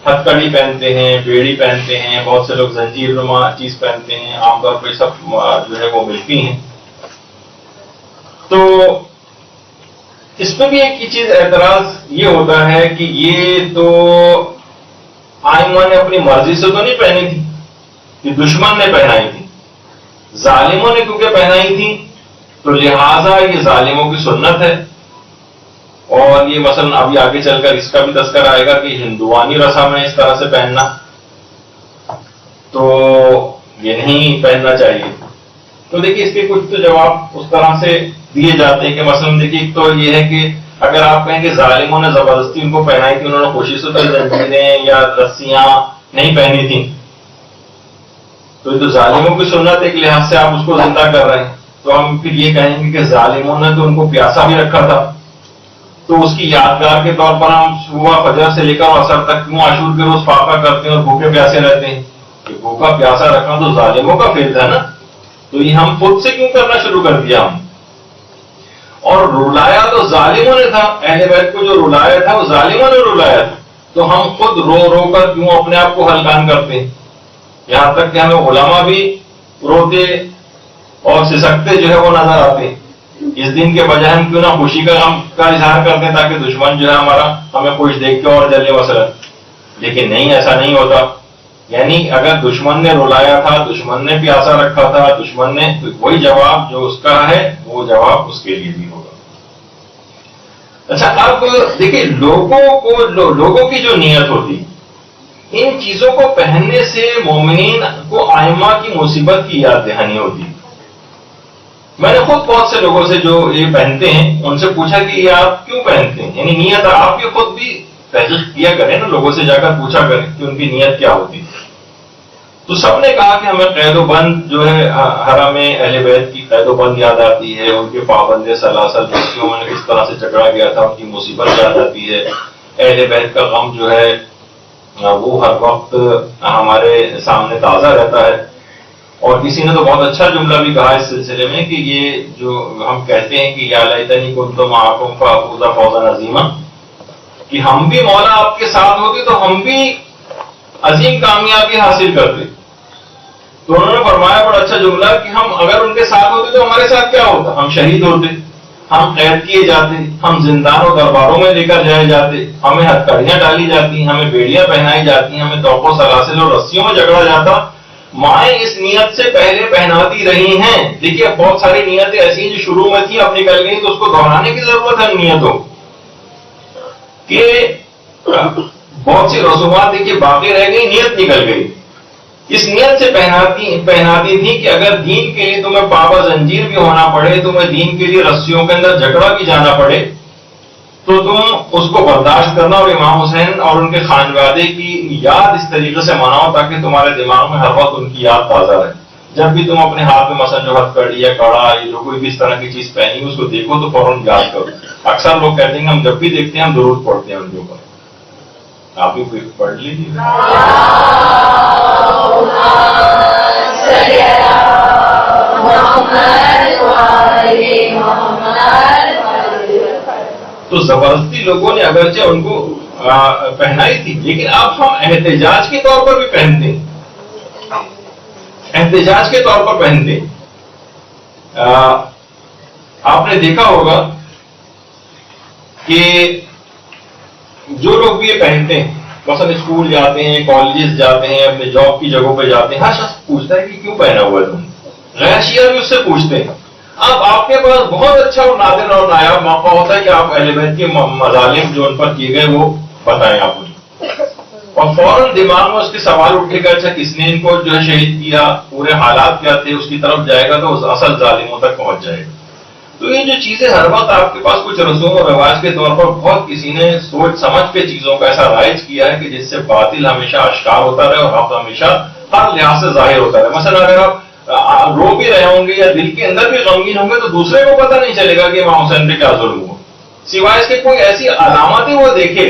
ہتھ کڑی پہنتے ہیں, بیڑی پہنتے ہیں, بہت سے لوگ زنجیر نما چیز پہنتے ہیں, عام طور پر سب جو ہے وہ ملتی ہیں. تو اس پہ بھی ایک چیز اعتراض یہ ہوتا ہے کہ یہ تو آئمہ نے اپنی مرضی سے تو نہیں پہنی تھی، یہ دشمن نے پہنائی تھی، ظالموں نے کیونکہ پہنائی تھی تو لہذا یہ ظالموں کی سنت ہے. اور یہ مثلا ابھی آگے چل کر اس کا بھی تذکر آئے گا کہ ہندوانی رسم ہے اس طرح سے پہننا، تو یہ نہیں پہننا چاہیے. تو دیکھیے اس کے کچھ تو جواب اس طرح سے دیے جاتے ہیں کہ مثلا دیکھیے ایک تو یہ ہے کہ اگر آپ کہیں کہ ظالموں نے زبردستی ان کو پہنائی تھی، انہوں نے کوشش سے تو زنجیریں یا رسیاں نہیں پہنی تھیں، تو یہ تو ظالموں کی سنت ایک لحاظ سے آپ اس کو زندہ کر رہے ہیں. تو ہم پھر یہ کہیں گے کہ ظالموں نے تو ان کو پیاسا بھی رکھا تھا، تو اس کی یادگار کے طور پر ہم صبح فجر سے لے کر عصر تک کیوں عاشور کے روز فاقہ کرتے ہیں اور بھوکے پیاسے رہتے ہیں؟ کہ بھوکا پیاسا رکھنا تو ظالموں کا فیل ہے نا، تو یہ ہم خود سے کیوں کرنا شروع کر دیا ہم؟ اور رلایا تو ظالموں نے تھا، اہل بیت کو جو رلایا تھا وہ ظالموں نے رلایا تھا، تو ہم خود رو رو کر کیوں اپنے آپ کو ہلکان کرتے ہیں؟ یہاں تک کہ ہمیں علماء بھی روتے اور سسکتے جو ہے وہ نظر آتے ہیں. اس دن کے بجائے ہم کیوں نہ خوشی کا غم کا اظہار کرتے ہیں تاکہ دشمن جو ہے ہمارا ہمیں خوش دیکھ کے اور جلے مثلا. لیکن نہیں، ایسا نہیں ہوتا. یعنی اگر دشمن نے رلایا تھا، دشمن نے پیاسا رکھا تھا، دشمن نے، وہی جواب جو اس کا ہے وہ جواب اس کے لیے بھی ہوگا. اچھا اب دیکھیے لوگوں کی جو نیت ہوتی، ان چیزوں کو پہننے سے مومنین کو آئمہ کی مصیبت کی یاد دہانی ہوتی. میں نے خود بہت سے لوگوں سے جو یہ پہنتے ہیں ان سے پوچھا کہ یہ آپ کیوں پہنتے ہیں، یعنی نیت آپ کی خود بھی تحقیق کیا کریں نا، لوگوں سے جا کر پوچھا کریں کہ ان کی نیت کیا ہوتی. تو سب نے کہا کہ ہمیں قید و بند جو ہے حرم اہل بیت کی قید و بند یاد آتی ہے، ان کے پابند سلاسل بستیوں میں کس طرح سے چکرا گیا تھا ان کی مصیبت یاد آتی ہے، اہل بیت کا غم جو ہے وہ ہر وقت ہمارے سامنے تازہ رہتا ہے. اور کسی نے تو بہت اچھا جملہ بھی کہا اس سلسلے میں کہ یہ جو ہم کہتے ہیں کہ یا لیتنی کنت معکم فافوز فوزا عظیما، کہ ہم بھی مولا آپ کے ساتھ ہوتے تو ہم بھی عظیم کامیابی حاصل کرتے. تو انہوں نے فرمایا بڑا اچھا جملہ کہ ہم اگر ان کے ساتھ ہوتے تو ہمارے ساتھ کیا ہوتا؟ ہم شہید ہوتے، ہم قید کیے جاتے، ہم زندان و درباروں میں لے کر جائے جاتے، ہمیں ہتھکڑیاں ڈالی جاتی، ہمیں بیڑیاں پہنائی جاتی، ہمیں توپ و سلاسل اور رسیوں میں جگڑا جاتا. مائیں اس نیت سے پہلے پہناتی رہی ہیں. دیکھیے بہت ساری نیتیں ایسی ہیں جو شروع میں تھی، اب نکل گئی، تو اس کو دہرانے کی ضرورت ہے نیتوں کہ بہت سی رسومات دیکھیے باقی رہ گئی، نیت نکل گئی. اس نیت سے پہناتی تھی کہ اگر دین کے لیے تمہیں پابا زنجیر بھی ہونا پڑے، تمہیں دین کے لیے رسیوں کے اندر جھگڑا بھی جانا پڑے، تو تم اس کو برداشت کرنا اور امام حسین اور ان کے خانوادے کی یاد اس طریقے سے مناؤ تاکہ تمہارے دماغ میں ہر وقت ان کی یاد تازہ رہے. جب بھی تم اپنے ہاتھ میں مثلا جو ہتھکڑی یا کڑا یا جو کوئی بھی اس طرح کی چیز پہنی اس کو دیکھو تو فوراً یاد کرو. اکثر لوگ کہتے ہیں کہ ہم جب بھی دیکھتے ہیں ہم درود پڑھتے ہیں ان کے اوپر. آپ بھی پڑھ لیجیے. تو زبردستی لوگوں نے اگرچہ ان کو پہنائی تھی، لیکن اب ہم احتجاج کے طور پر بھی پہنتے ہیں. احتجاج کے طور پر پہنتے ہیں. آپ نے دیکھا ہوگا کہ جو لوگ بھی یہ پہنتے ہیں، مثلا اسکول جاتے ہیں، کالجز جاتے ہیں، اپنے جاب کی جگہوں پہ جاتے ہیں، ہر شخص پوچھتا ہے کہ کیوں پہنا ہوا ہے تم. غیر شیعہ بھی اس سے پوچھتے ہیں. اب آپ کے پاس بہت اچھا اور نادر اور نایاب موقع ہوتا ہے کہ آپ اہل بیت کے مظالم جو ان پر کیے گئے وہ بتائیں آپ مجھے، اور فوراً دماغ میں اس کے سوال اٹھے گا اچھا کس نے ان کو جو ہے شہید کیا، پورے حالات کیا تھے، اس کی طرف جائے گا تو اصل ظالموں تک پہنچ جائے گا. تو یہ جو چیزیں ہر وقت آپ کے پاس کچھ رسوم و رواج کے طور پر بہت کسی نے سوچ سمجھ کے چیزوں کا ایسا رائج کیا ہے کہ جس سے باطل ہمیشہ اشکار ہوتا رہے اور حق ہمیشہ ہر لحاظ سے ظاہر ہوتا رہے. مثلا اگر آپ رو بھی رہے ہوں گے یا دل کے اندر بھی غمگین ہوں گے تو دوسرے کو پتہ نہیں چلے گا کہ امام حسین پہ کیا ظلم ہوا، سوائے اس کے کوئی ایسی علامتیں وہ دیکھے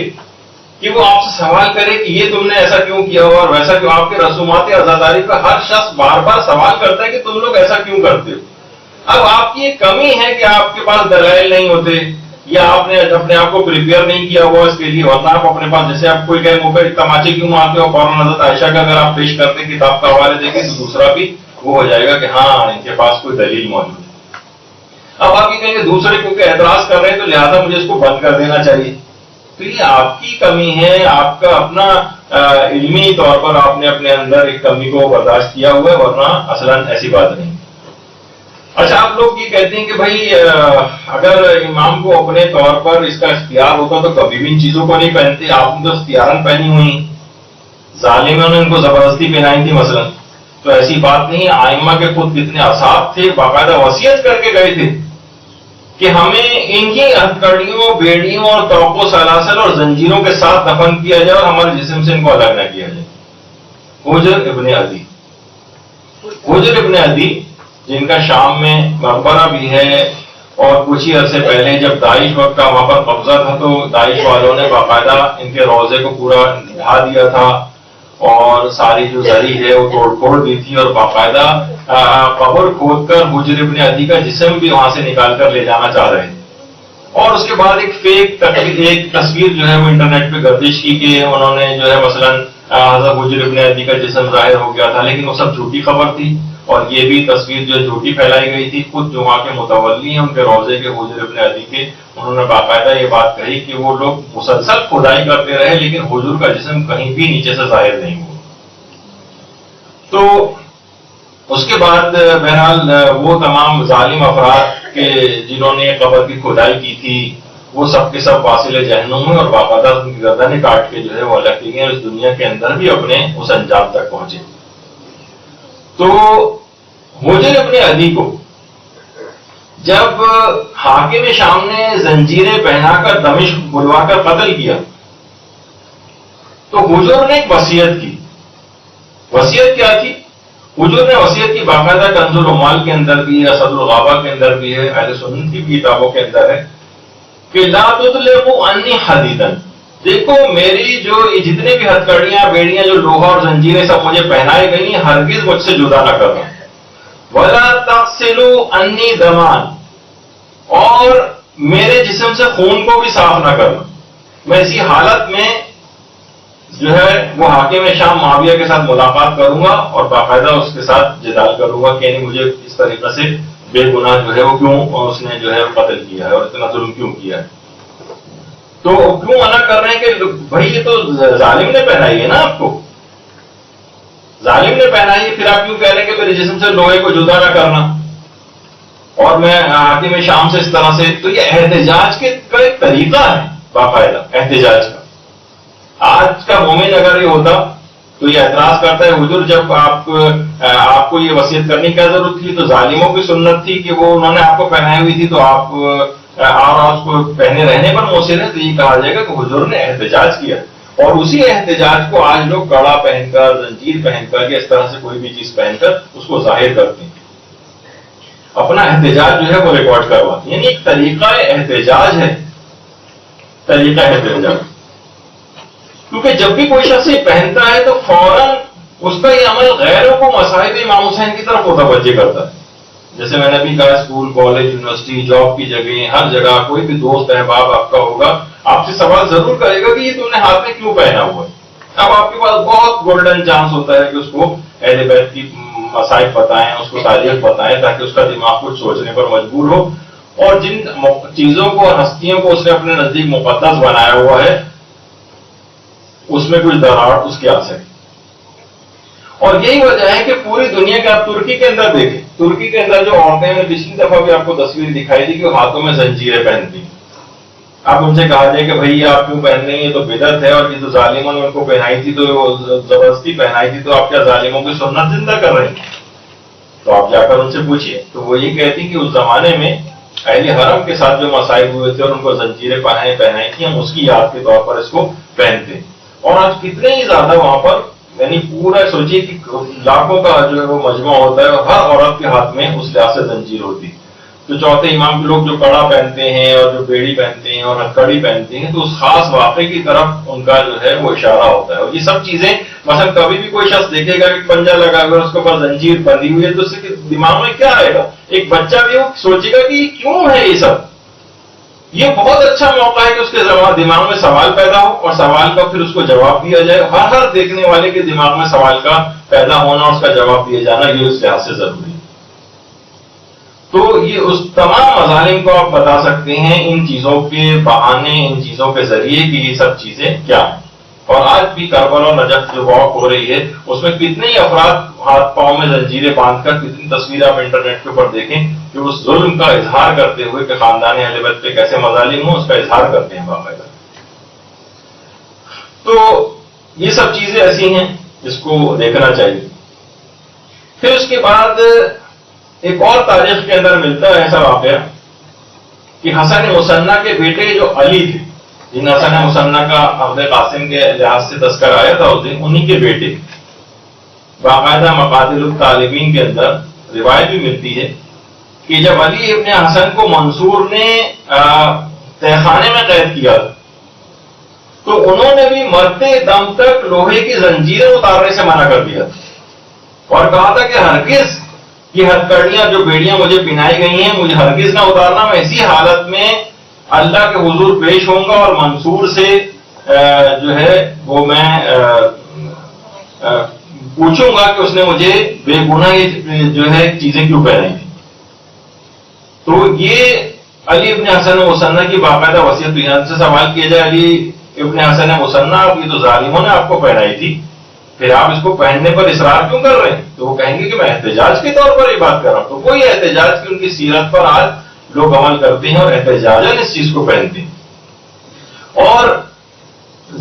کہ وہ آپ سے سوال کرے کہ یہ تم نے ایسا کیوں کیا ہوا اور ویسا کیوں. آپ کے رسومات عزاداری پہ ہر شخص بار بار سوال کرتا ہے کہ تم لوگ ایسا کیوں کرتے ہو. اب آپ کی یہ کمی ہے کہ آپ کے پاس دلائل نہیں ہوتے یا آپ نے اپنے آپ کو پریپیئر نہیں کیا ہوا اس کے لیے، ورنہ آپ اپنے پاس جیسے آپ کوئی کہے منہ پہ تماچے کیوں مارتے ہو، فوراً حضرت عائشہ کا اگر آپ پیش کرتے کتاب کا حوالے دیکھیں تو دوسرا بھی وہ ہو جائے گا کہ ہاں ان کے پاس کوئی دلیل موجود ہے. اب آپ یہ کہیں گے دوسرے کیونکہ اعتراض کر رہے ہیں تو لہٰذا مجھے اس کو بند کر دینا چاہیے. تو یہ آپ کی کمی ہے, آپ کا اپنا علمی طور پر آپ نے اپنے اندر ایک کمی کو برداشت کیا ہوا ہے, ورنہ اصلاً ایسی بات نہیں. اچھا, آپ لوگ یہ کہتے ہیں کہ بھائی اگر امام کو اپنے طور پر اس کا اختیار ہوتا تو کبھی بھی ان چیزوں کو نہیں پہنتے, آپ نے تو اختیاراً پہنی ہوئی, ظالموں نے ان کو زبردستی پہنائی تھی مثلا. تو ایسی بات نہیں. آئمہ کے خود کتنے اصحاب تھے, باقاعدہ وصیت کر کے گئے تھے کہ ہمیں انہی ہتھکڑیوں, بیڑیوں اور توق و سلاسل اور زنجیروں کے ساتھ دفن کیا جائے اور ہمارے جسم سے ان کو الگ نہ کیا جائے. حجر ابن عدی, حجر ابن عدی جن کا شام میں مقبرہ بھی ہے, اور کچھ ہی عرصے پہلے جب داعش وقت کا وہاں پر قبضہ تھا تو داعش والوں نے باقاعدہ ان کے روضے کو پورا ڈھا دیا تھا اور ساری جو زری ہے وہ توڑ پھوڑ دی تھی, اور باقاعدہ قبر کھود کر حجر ابن عدی کا جسم بھی وہاں سے نکال کر لے جانا چاہ رہے تھے. اور اس کے بعد ایک فیک ایک تصویر جو ہے وہ انٹرنیٹ پہ گردش کی کہ انہوں نے جو ہے مثلاً حضرت حجر ابن عدی کا جسم ظاہر ہو گیا تھا, لیکن وہ سب جھوٹی خبر تھی. اور یہ بھی تصویر جو جھوٹی پھیلائی گئی تھی. خود جو وہاں کے متولی ہیں ان کے روضے کے حجر ابن عدی کے, انہوں نے باقاعدہ یہ بات کہی کہ وہ لوگ مسلسل کھدائی کرتے رہے لیکن حضور کا جسم کہیں بھی نیچے سے ظاہر نہیں ہوا. تو اس کے بعد بہرحال وہ تمام ظالم افراد کے جنہوں نے قبر کی کھدائی کی تھی وہ سب کے سب واصل جہنم ہوئے اور باقاعدہ ان کی گردنیں کاٹ کے جو ہے وہ الگ کی گئے, اس دنیا کے اندر بھی اپنے اس انجام تک پہنچے. تو حجر ابن عدی کو جب حاکم شام نے زنجیریں پہنا کر دمشق بلوا کر قتل کیا تو حضور نے ایک وصیت کی. وصیت کیا تھی؟ حضور نے وصیت کی, باقاعدہ کنز العمال کے اندر بھی ہے, اسد الغابہ کے اندر بھی ہے, اہل سنت کی کتابوں کے اندر ہے کہ لا تطلقوا عنی حدیدا, دیکھو میری جو جتنے بھی ہتھکڑیاں, بیڑیاں, جو لوہا اور زنجیریں سب مجھے پہنائی گئی ہیں, ہرگز مجھ سے جدا نہ کرنا. ولا تغسلوا عنی دمان, اور میرے جسم سے خون کو بھی صاف نہ کرنا. میں اسی حالت میں جو ہے وہ حاکم شام معاویہ کے ساتھ ملاقات کروں گا اور باقاعدہ اس کے ساتھ جدال کروں گا کہ یعنی مجھے اس طریقے سے بے گناہ جو ہے وہ کیوں اس نے جو ہے قتل کیا ہے اور اتنا ظلم کیوں کیا ہے. تو کیوں منع کر رہے ہیں کہ بھائی یہ تو ظالم نے پہنائی ہے نا, آپ کو ظالم نے پہنائی ہے, پھر آپ کیوں کہہ رہے ہیں کہ میرے جسم سے لوہے کو جدا نہ کرنا اور میں حاکم شام سے اس طرح سے. تو یہ احتجاج کا ایک طریقہ ہے باقاعدہ احتجاج کا. آج کا مومن اگر یہ ہوتا تو یہ اعتراض کرتا ہے حضور جب آپ کو یہ وصیت کرنے کی کیا ضرورت تھی, تو ظالموں کی سنت تھی کہ وہ انہوں نے آپ کو پہنائی ہوئی تھی تو آپ اس کو پہنے رہنے پر مؤثر ہے. تو یہ کہا جائے گا کہ حضور نے احتجاج کیا, اور اسی احتجاج کو آج لوگ کڑا پہن کر, زنجیر پہن کر یا اس طرح سے کوئی بھی چیز پہن کر اس کو ظاہر کرتے ہیں, اپنا احتجاج جو ہے وہ ریکارڈ کرواتے ہیں. یعنی ایک طریقہ احتجاج ہے, طریقہ احتجاج. کیونکہ جب بھی کوئی شخص یہ پہنتا ہے تو فوراً اس کا یہ عمل غیروں کو مصائب امام حسین کی طرف متوجہ کرتا ہے. جیسے میں نے بھی کہا, اسکول, کالج, یونیورسٹی, جاب کی جگہ, ہر جگہ کوئی بھی دوست احباب آپ کا ہوگا, آپ سے سوال ضرور کرے گا کہ یہ تم نے ہاتھ میں کیوں پہنا ہوا ہے. اب آپ کے پاس بہت گولڈن چانس ہوتا ہے کہ اس کو اہل بیت کی مصائب بتائیں, اس کو تاریخ بتائیں, تاکہ اس کا دماغ کچھ سوچنے پر مجبور ہو, اور جن چیزوں کو اور ہستیوں کو اس نے اپنے نزدیک مقدس بنایا ہوا ہے اس میں کچھ دراڑ اس کی آ سکے. اور یہی وجہ ہے کہ پوری دنیا کے آپ ترکی کے اندر دیکھیں, ترکی کے اندر جو عورتیں ہیں, پچھلی دفعہ بھی آپ کو تصویر دکھائی تھی کہ وہ ہاتھوں میں زنجیریں پہنتی ہیں. آپ ان سے کہا جائے کہ بھائی یہ آپ کیوں پہن رہے ہیں, یہ تو بدعت ہے, اور یہ تو ظالموں نے ان کو پہنائی تھی تو زبردستی پہنائی تھی, تو آپ کیا ظالموں کی سنت زندہ کر رہے ہیں؟ تو آپ جا کر ان سے پوچھیے. تو وہ یہ کہتی کہ اس زمانے میں اہل حرم کے ساتھ جو مصائب ہوئے تھے اور ان کو زنجیریں پہنائی تھی, ہم اس کی یاد کے طور پر اس کو پہنتے. اور آج کتنے ہی زیادہ وہاں پر, یعنی پورا سوچیے کہ لاکھوں کا جو ہے وہ مجمع ہوتا ہے اور ہر عورت کے ہاتھ میں اس لحاظ سے زنجیر ہوتی. تو چوتھے امام کے لوگ جو کڑا پہنتے ہیں اور جو بیڑی پہنتے ہیں اور ہتھکڑی پہنتے ہیں, تو اس خاص واقعے کی طرف ان کا جو ہے وہ اشارہ ہوتا ہے. اور یہ سب چیزیں مثلا کبھی بھی کوئی شخص دیکھے گا کہ پنجہ لگا ہوا ہے, اس کے اوپر زنجیر بندھی ہوئی ہے, تو اس کے دماغ میں کیا آئے گا؟ ایک بچہ بھی وہ سوچے گا کہ یہ کیوں ہے یہ سب. یہ بہت اچھا موقع ہے کہ اس کے دماغ میں سوال پیدا ہو اور سوال کا پھر اس کو جواب دیا جائے. ہر دیکھنے والے کے دماغ میں سوال کا پیدا ہونا اور اس کا جواب دیا جانا یہ اس لحاظ سے ضروری ہے. تو یہ اس تمام مظالم کو آپ بتا سکتے ہیں ان چیزوں کے بہانے، ان چیزوں کے ذریعے کہ یہ سب چیزیں کیا ہیں. اور آج بھی کربلا اور نجف جو واک ہو رہی ہے اس میں کتنے ہی افراد ہاتھ پاؤں میں زنجیریں باندھ کر، کتنی تصویریں آپ انٹرنیٹ کے اوپر دیکھیں کہ اس ظلم کا اظہار کرتے ہوئے کہ خاندان اہل بیت پہ کیسے مظالم ہوں اس کا اظہار کرتے ہیں باقاعدہ. تو یہ سب چیزیں ایسی ہیں جس کو دیکھنا چاہیے. پھر اس کے بعد ایک اور تاریخ کے اندر ملتا ہے ایسا واقعہ کہ حسن مصنع کے بیٹے جو علی تھے، جن حسن مصنع کا عبد قاسم کے لحاظ سے تذکر آیا تھا اس دن، انہی کے بیٹے باقاعدہ مقاتل الطالبین کے اندر روایت بھی ملتی ہے کہ جب علی ابن حسن کو منصور نے تہخانے میں قید کیا تو انہوں نے بھی مرتے دم تک لوہے کی زنجیریں اتارنے سے منع کر دیا اور کہا تھا کہ ہرگز یہ ہتھکڑیاں جو بیڑیاں مجھے پہنائی گئی ہیں مجھے ہرگز نہ اتارنا، میں اسی حالت میں اللہ کے حضور پیش ہوں گا اور منصور سے جو ہے وہ میں پوچھوں گا کہ اس نے مجھے بے گناہ جو ہے چیزیں کیوں پہنائی تھی. تو یہ علی ابن حسن مصنع کی باقاعدہ وصیت. یہاں سے سوال کیا جائے علی ابن حسن مصنع یہ تو ظالموں نے آپ کو پہنائی تھی، پھر آپ اس کو پہننے پر اصرار کیوں کر رہے ہیں؟ تو وہ کہیں گے کہ میں احتجاج کے طور پر یہ بات کر رہا ہوں. تو کوئی احتجاج کی ان کی سیرت پر آج لوگ عمل کرتے ہیں اور احتجاجاً اس چیز کو پہنتے ہیں. اور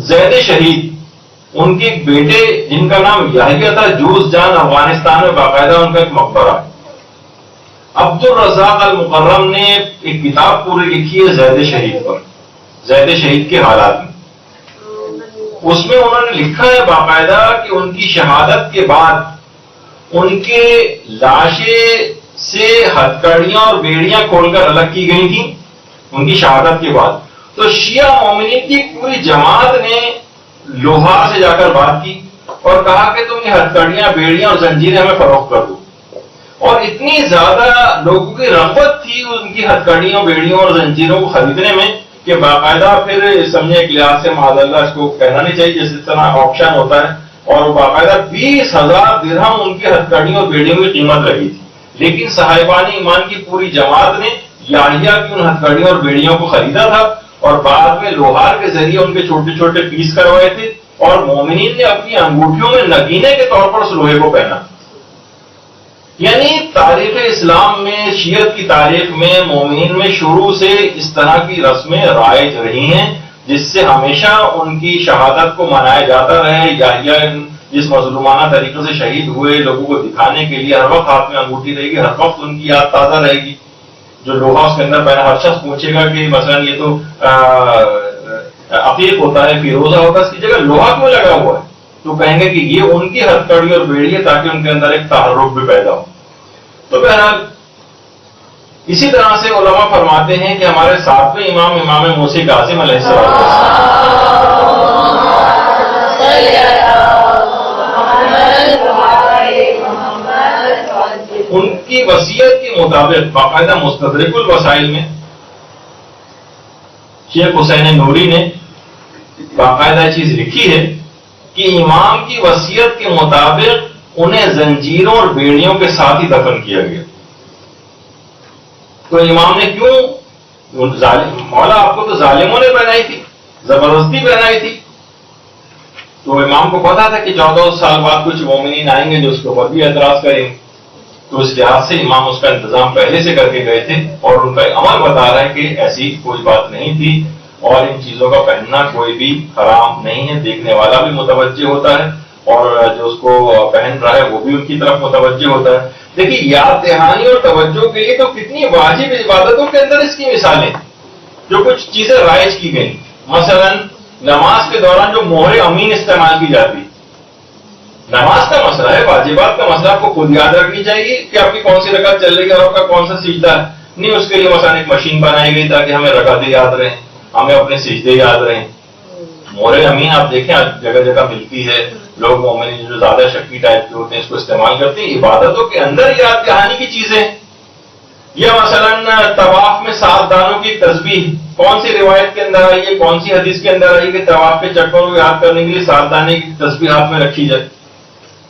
زید شہید ان کے ایک بیٹے جن کا نام یحییٰ تھا، جوز جان، افغانستان میں باقاعدہ ان کا ایک مقبرہ ہے. عبد الرزاق المکرم نے ایک کتاب پوری لکھی ہے زید شہید پر، زید شہید کے حالات میں. اس میں انہوں نے لکھا ہے باقاعدہ کہ ان کی شہادت کے بعد ان کے لاشیں سے ہتھکڑیاں اور بیڑیاں کھول کر الگ کی گئی تھیں ان کی شہادت کے بعد. تو شیعہ مومنین کی پوری جماعت نے لوہار سے جا کر بات کی اور کہا کہ تم یہ ہتھکڑیاں، بیڑیاں اور زنجیریں ہمیں فروخت کر دو. اور اتنی زیادہ لوگوں کی رغبت تھی ان کی ہتھکڑیوں، بیڑیوں اور زنجیروں کو خریدنے میں کہ باقاعدہ پھر سمجھے ایک لحاظ سے معاذ اللہ اس کو کہنا نہیں چاہیے جس طرح آپشن ہوتا ہے، اور باقاعدہ 20,000 درہم ان کی ہتھکڑیوں اور بیڑیوں کی قیمت لگی تھی. لیکن صاحبان ایمان کی پوری جماعت نے یحییٰ کی ان ہتھکڑیوں اور بیڑیوں کو خریدا تھا اور بعد میں لوہار کے ذریعے ان کے چھوٹے چھوٹے پیس کروائے تھے اور مومنین نے اپنی انگوٹھیوں میں نگینے کے طور پر اس لوہے کو پہنا. یعنی تاریخ اسلام میں، شیعت کی تاریخ میں، مومنین میں شروع سے اس طرح کی رسمیں رائج رہی ہیں جس سے ہمیشہ ان کی شہادت کو منایا جاتا رہے. یحییٰ جس مظلومانہ طریقے سے شہید ہوئے لوگوں کو دکھانے کے لیے ہر وقت ہاتھ میں انگوٹھی رہے گی، ہر وقت ان کی یاد تازہ رہے گی. جو لوہا اس کے اندر پہنا، ہر شخص پوچھے گا کہ مثلا یہ تو عقیق ہوتا ہے، فیروزہ ہوتا ہے، اس کی جگہ لوہا کیوں لگا ہوا ہے؟ تو کہیں گے کہ یہ ان کی ہتھکڑی اور بیڑی ہے تاکہ ان کے اندر ایک تحرک بھی پیدا ہو. تو بہرحال اسی طرح سے علماء فرماتے ہیں کہ ہمارے ساتویں امام، امام موسی کاظم علیہ السلام ان کی وصیت کے مطابق باقاعدہ مستدرک الوسائل میں شیخ حسین نوری نے باقاعدہ چیز لکھی ہے کہ امام کی وصیت کے مطابق انہیں زنجیروں اور بیڑیوں کے ساتھ ہی دفن کیا گیا. تو امام نے کیوں؟ مولا آپ کو تو ظالموں نے پہنائی تھی، زبردستی پہنائی تھی. تو امام کو پتا تھا کہ 14 سال بعد کچھ مومنین آئیں گے جو اس کے اوپر بھی اعتراض کریں گے. تو اس لحاظ سے امام اس کا انتظام پہلے سے کر کے گئے تھے اور ان کا عمل بتا رہا ہے کہ ایسی کوئی بات نہیں تھی اور ان چیزوں کا پہننا کوئی بھی حرام نہیں ہے. دیکھنے والا بھی متوجہ ہوتا ہے اور جو اس کو پہن رہا ہے وہ بھی ان کی طرف متوجہ ہوتا ہے. دیکھیے یاد دہانی اور توجہ کے لیے تو کتنی واجب عبادتوں کے اندر اس کی مثالیں جو کچھ چیزیں رائج کی گئی. مثلا نماز کے دوران جو مہر امین استعمال کی جاتی، نماز کا مسئلہ ہے، واجبات کا مسئلہ آپ کو خود یاد رکھنی چاہیے کہ آپ کی کون سی رکعت چل رہی ہے اور آپ کا کون سا سجدہ ہے. نہیں اس کے لیے مثلا ایک مشین بنائی گئی تاکہ ہمیں رکعتیں یاد رہیں، ہمیں اپنے سجدے یاد رہیں. مہر امین آپ دیکھیں آج جگہ جگہ ملتی ہے، لوگ مومن جو زیادہ شکی ٹائپ کے ہوتے ہیں اس کو استعمال کرتے ہیں. عبادتوں کے اندر یاد دہانی کی چیزیں. یا مثلا طواف میں 7 دانوں کی تسبیح کون سی روایت کے اندر آئی ہے، کون سی حدیث کے اندر آئی کہ طواف کے چکروں کو یاد کرنے کے لیے 7 دانے کی تسبیح ہاتھ میں رکھی جائے.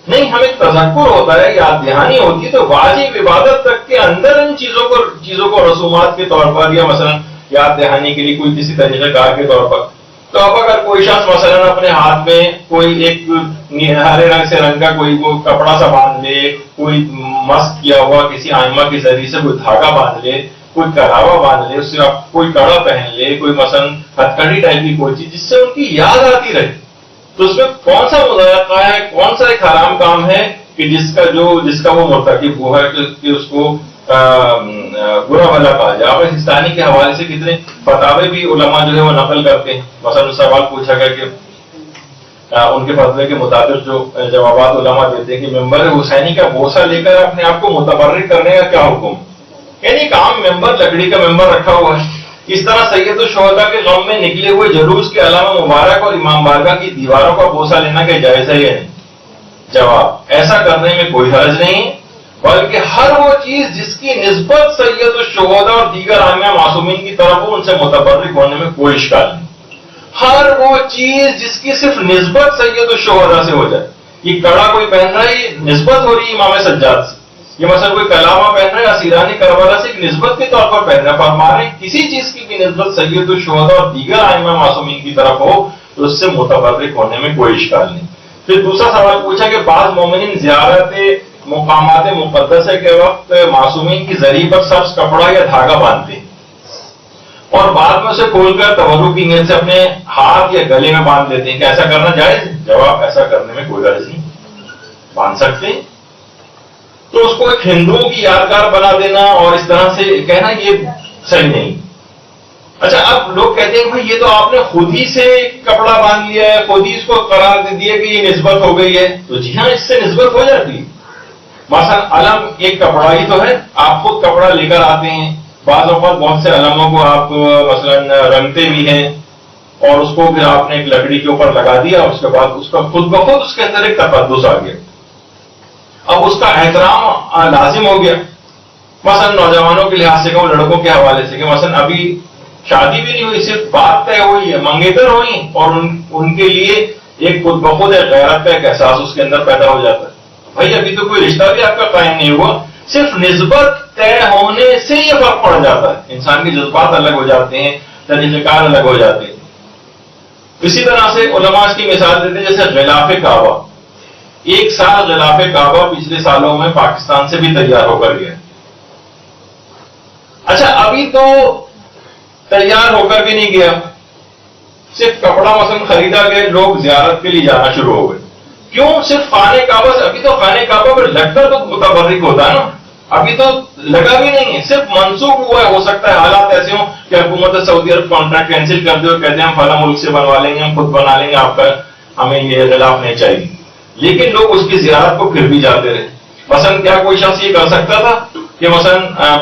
نہیں، ہمیں تذکر ہوتا ہے، یاد دہانی ہوتی ہے، تو واجب عبادت تک کے اندر ان چیزوں کو رسومات کے طور پر یا مثلا یاد دہانی کے لیے کوئی کسی طریقہ کار کے طور پر. تو اب اگر کوئی شخص مثلا اپنے ہاتھ میں کوئی ایک ہرے رنگ سے رنگ کا کوئی وہ کپڑا سا باندھ لے، کوئی مسک کیا ہوا کسی آئمہ کے ذریعے سے کوئی دھاگا باندھ لے، کوئی کراوا باندھ لے، اس سے کوئی کڑا پہن لے، کوئی مثلا ہتھکڑی ٹائپ کی کوئی چیز جس سے ان کی یاد آتی رہے، تو اس میں کون سا مذائقہ ہے، کون سا ایک حرام کام ہے کہ جس کا وہ مرتکب ہوا ہے کہ اس کو برا بھلا کہا جائے. آپ ہندوستانی کے حوالے سے کتنے فتاوے بھی علماء جو ہے وہ نقل کرتے ہیں. مثلا سوال پوچھا گیا کہ ان کے فتوے کے مطابق جو جوابات علماء دیتے ہیں کہ ممبر حسینی کا بوسہ لے کر اپنے آپ کو متبرک کرنے کا کیا حکم، یعنی ایک عام ممبر، لکڑی کا ممبر رکھا ہوا ہے، اس طرح سید الشہداء کے غم میں نکلے ہوئے جلوس کے علامہ مبارک اور امام بارگاہ کی دیواروں کا بوسہ لینا کیا جائز ہے یا نہیں؟ جواب: ایسا کرنے میں کوئی حرج نہیں، بلکہ ہر وہ چیز جس کی نسبت سید الشہداء اور دیگر ائمہ معصومین کی طرف ہو ان سے متبرک ہونے میں کوئی اشکال نہیں. ہر وہ چیز جس کی صرف نسبت سید الشہداء سے ہو جائے. یہ کڑا کوئی پہن رہا ہے، یہ نسبت ہو رہی ہے امام سجاد سے. یہ مثلا کوئی کلامہ پہن رہا ہے اسیرانی کربلا سے ایک نسبت کے طور پر پہن رہا ہے، پر ہمارے کسی چیز کی بھی نسبت سید الشہداء اور دیگر ائمہ معصومین کی طرف ہو تو اس سے متبرک ہونے میں کوئی اشکال نہیں. پھر دوسرا سوال پوچھا کہ بعض مومنین زیارت مقامات مقدسہ کے وقت معصومین کی ذریعے پر سبز کپڑا یا دھاگا باندھتے ہیں اور بعد میں اسے کھول کر تورک کی نیت سے اپنے ہاتھ یا گلے میں باندھ لیتے ہیں، کیا ایسا کرنا جائز ہے؟ جواب: ایسا کرنے میں کوئی حرج نہیں، باندھ سکتے ہیں. تو اس کو ایک ہندوؤں کی یادگار بنا دینا اور اس طرح سے کہنا یہ صحیح نہیں. اچھا، اب لوگ کہتے ہیں بھائی یہ تو آپ نے خود ہی سے کپڑا باندھ لیا ہے، خود ہی اس کو قرار دے دیا کہ یہ نسبت ہو گئی ہے. تو جی ہاں، اس سے نسبت ہو جاتی ہے. مثلا علم ایک کپڑا ہی تو ہے، آپ خود کپڑا لے کر آتے ہیں. بعض اوقات بہت سے علموں کو آپ مثلا رنگتے بھی ہیں اور اس کو پھر آپ نے ایک لکڑی کے اوپر لگا دیا، اس کے بعد اس کا خود بخود اس کے اندر ایک تقدس آ گیا. اب اس کا احترام لازم ہو گیا. مثلا نوجوانوں کے لحاظ سے کہوں، لڑکوں کے حوالے سے کہ مثلا ابھی شادی بھی نہیں ہوئی، صرف بات طے ہوئی ہے، منگیتر ہوئی، اور ان کے لیے ایک خود بخود ایک غیرت کا ایک احساس اس کے اندر پیدا ہو جاتا ہے. بھائی ابھی تو کوئی رشتہ بھی آپ کا قائم نہیں ہوا، صرف نسبت طے ہونے سے یہ فرق پڑ جاتا ہے. انسان کے جذبات الگ ہو جاتے ہیں، طریقہ کار الگ ہو جاتے ہیں. اسی طرح سے علماء اس کی مثال دیتے ہیں جیسے غلاف کعبہ. ایک سال غلاف کعبہ پچھلے سالوں میں پاکستان سے بھی تیار ہو کر گیا. اچھا، ابھی تو تیار ہو کر بھی نہیں گیا، صرف کپڑا مثلا خریدا گیا، لوگ زیارت کے لیے جانا شروع ہو گئے. کیوں؟ صرف خانہ کعبہ سے. ابھی تو خانہ کعبہ پر لگتا تو متبرک ہوتا ہے نا، ابھی تو لگا بھی نہیں ہے، صرف منسوخ ہوا ہے. ہو سکتا ہے حالات ایسے ہوں کہ حکومت سعودی عرب کانٹریکٹ کینسل کر دے اور کہتے ہیں ہم فلاں ملک سے بنوا لیں گے، ہم خود بنا لیں گے، آپ کا ہمیں یہ غلاف نہیں چاہیے. لیکن لوگ اس کی زیارت کو پھر بھی جاتے رہے. مثلا کیا کوئی شخص یہ کر سکتا تھا کہ مثلا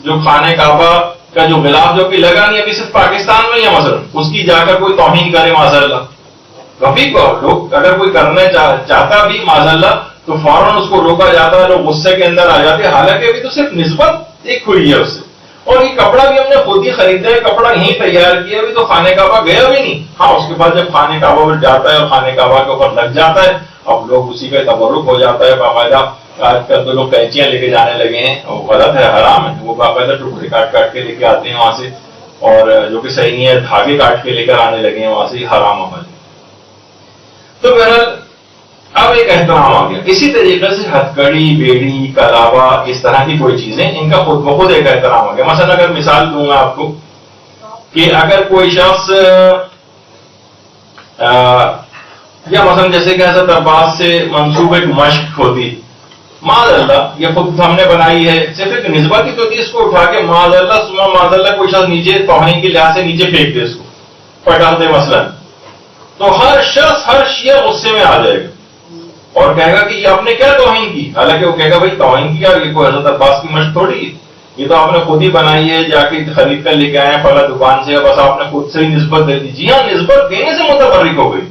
جو خانہ کعبہ کا جو غلاف جو کہ لگا نہیں ابھی صرف پاکستان میں، یا مثلا اس کی جا کر کوئی توہین کرے معاذ اللہ؟ رفیق لوگ اگر کوئی کرنا چاہتا بھی معاذ اللہ تو فوراً اس کو روکا جاتا ہے، لوگ غصے کے اندر آ جاتے ہیں. حالانکہ ابھی تو صرف نسبت ایک ہوئی ہے اس سے، اور یہ کپڑا بھی ہم نے خود ہی خریدا ہے، کپڑا یہیں تیار کیا، ابھی تو خانہ کعبہ گیا بھی نہیں. ہاں، اس کے بعد جب خانہ کعبہ پر جاتا ہے اور خانہ کعبہ کے اوپر لگ جاتا ہے، اب لوگ اسی کا تبرک ہو جاتا ہے. باقاعدہ آج کل تو لوگ قینچیاں لے کے جانے لگے ہیں، وہ غلط ہے، حرام ہے. وہ باقاعدہ ٹکڑے کاٹ کاٹ کے لے کے آتے ہیں وہاں سے، اور جو کہ صحیح نہیں ہے، دھاگے کاٹ کے لے کر آنے لگے ہیں وہاں سے، حرام عمل. تو بہرحال اب ایک احترام آ گیا. اسی طریقے سے ہتھکڑی، بیڑی، کلاوا، اس طرح کی کوئی چیزیں، ان کا خود بخود ایک احترام آ گیا. مثلا اگر مثال دوں گا آپ کو کہ اگر کوئی شخص یا مثلا جیسے کہ حضرت عباس سے منسوب ایک مشق ہوتی، معاذ اللہ یہ خود ہم نے بنائی ہے، صرف ایک نسبت ہی تو تھی، اس کو اٹھا کے معاذ اللہ سما معاذ اللہ کوئی شخص نیچے توہین کے لحاظ سے نیچے پھینک دے، اس کو پٹا دے مثلا، تو ہر شخص، ہر شیعہ غصے میں آ جائے گا اور کہے گا کہ یہ آپ نے کیا توہین کی. حالانکہ وہ کہے گا بھائی توہین کیا، یہ کوئی حضرت عباس کی مشق تھوڑی ہے، یہ تو آپ نے خود ہی بنائی ہے، جا کے خرید کر لے کے آئے ہیں فلاں دکان سے، بس آپ نے خود سے ہی نسبت دے دی. جی ہاں، نسبت دینے سے متبرک ہو گئی،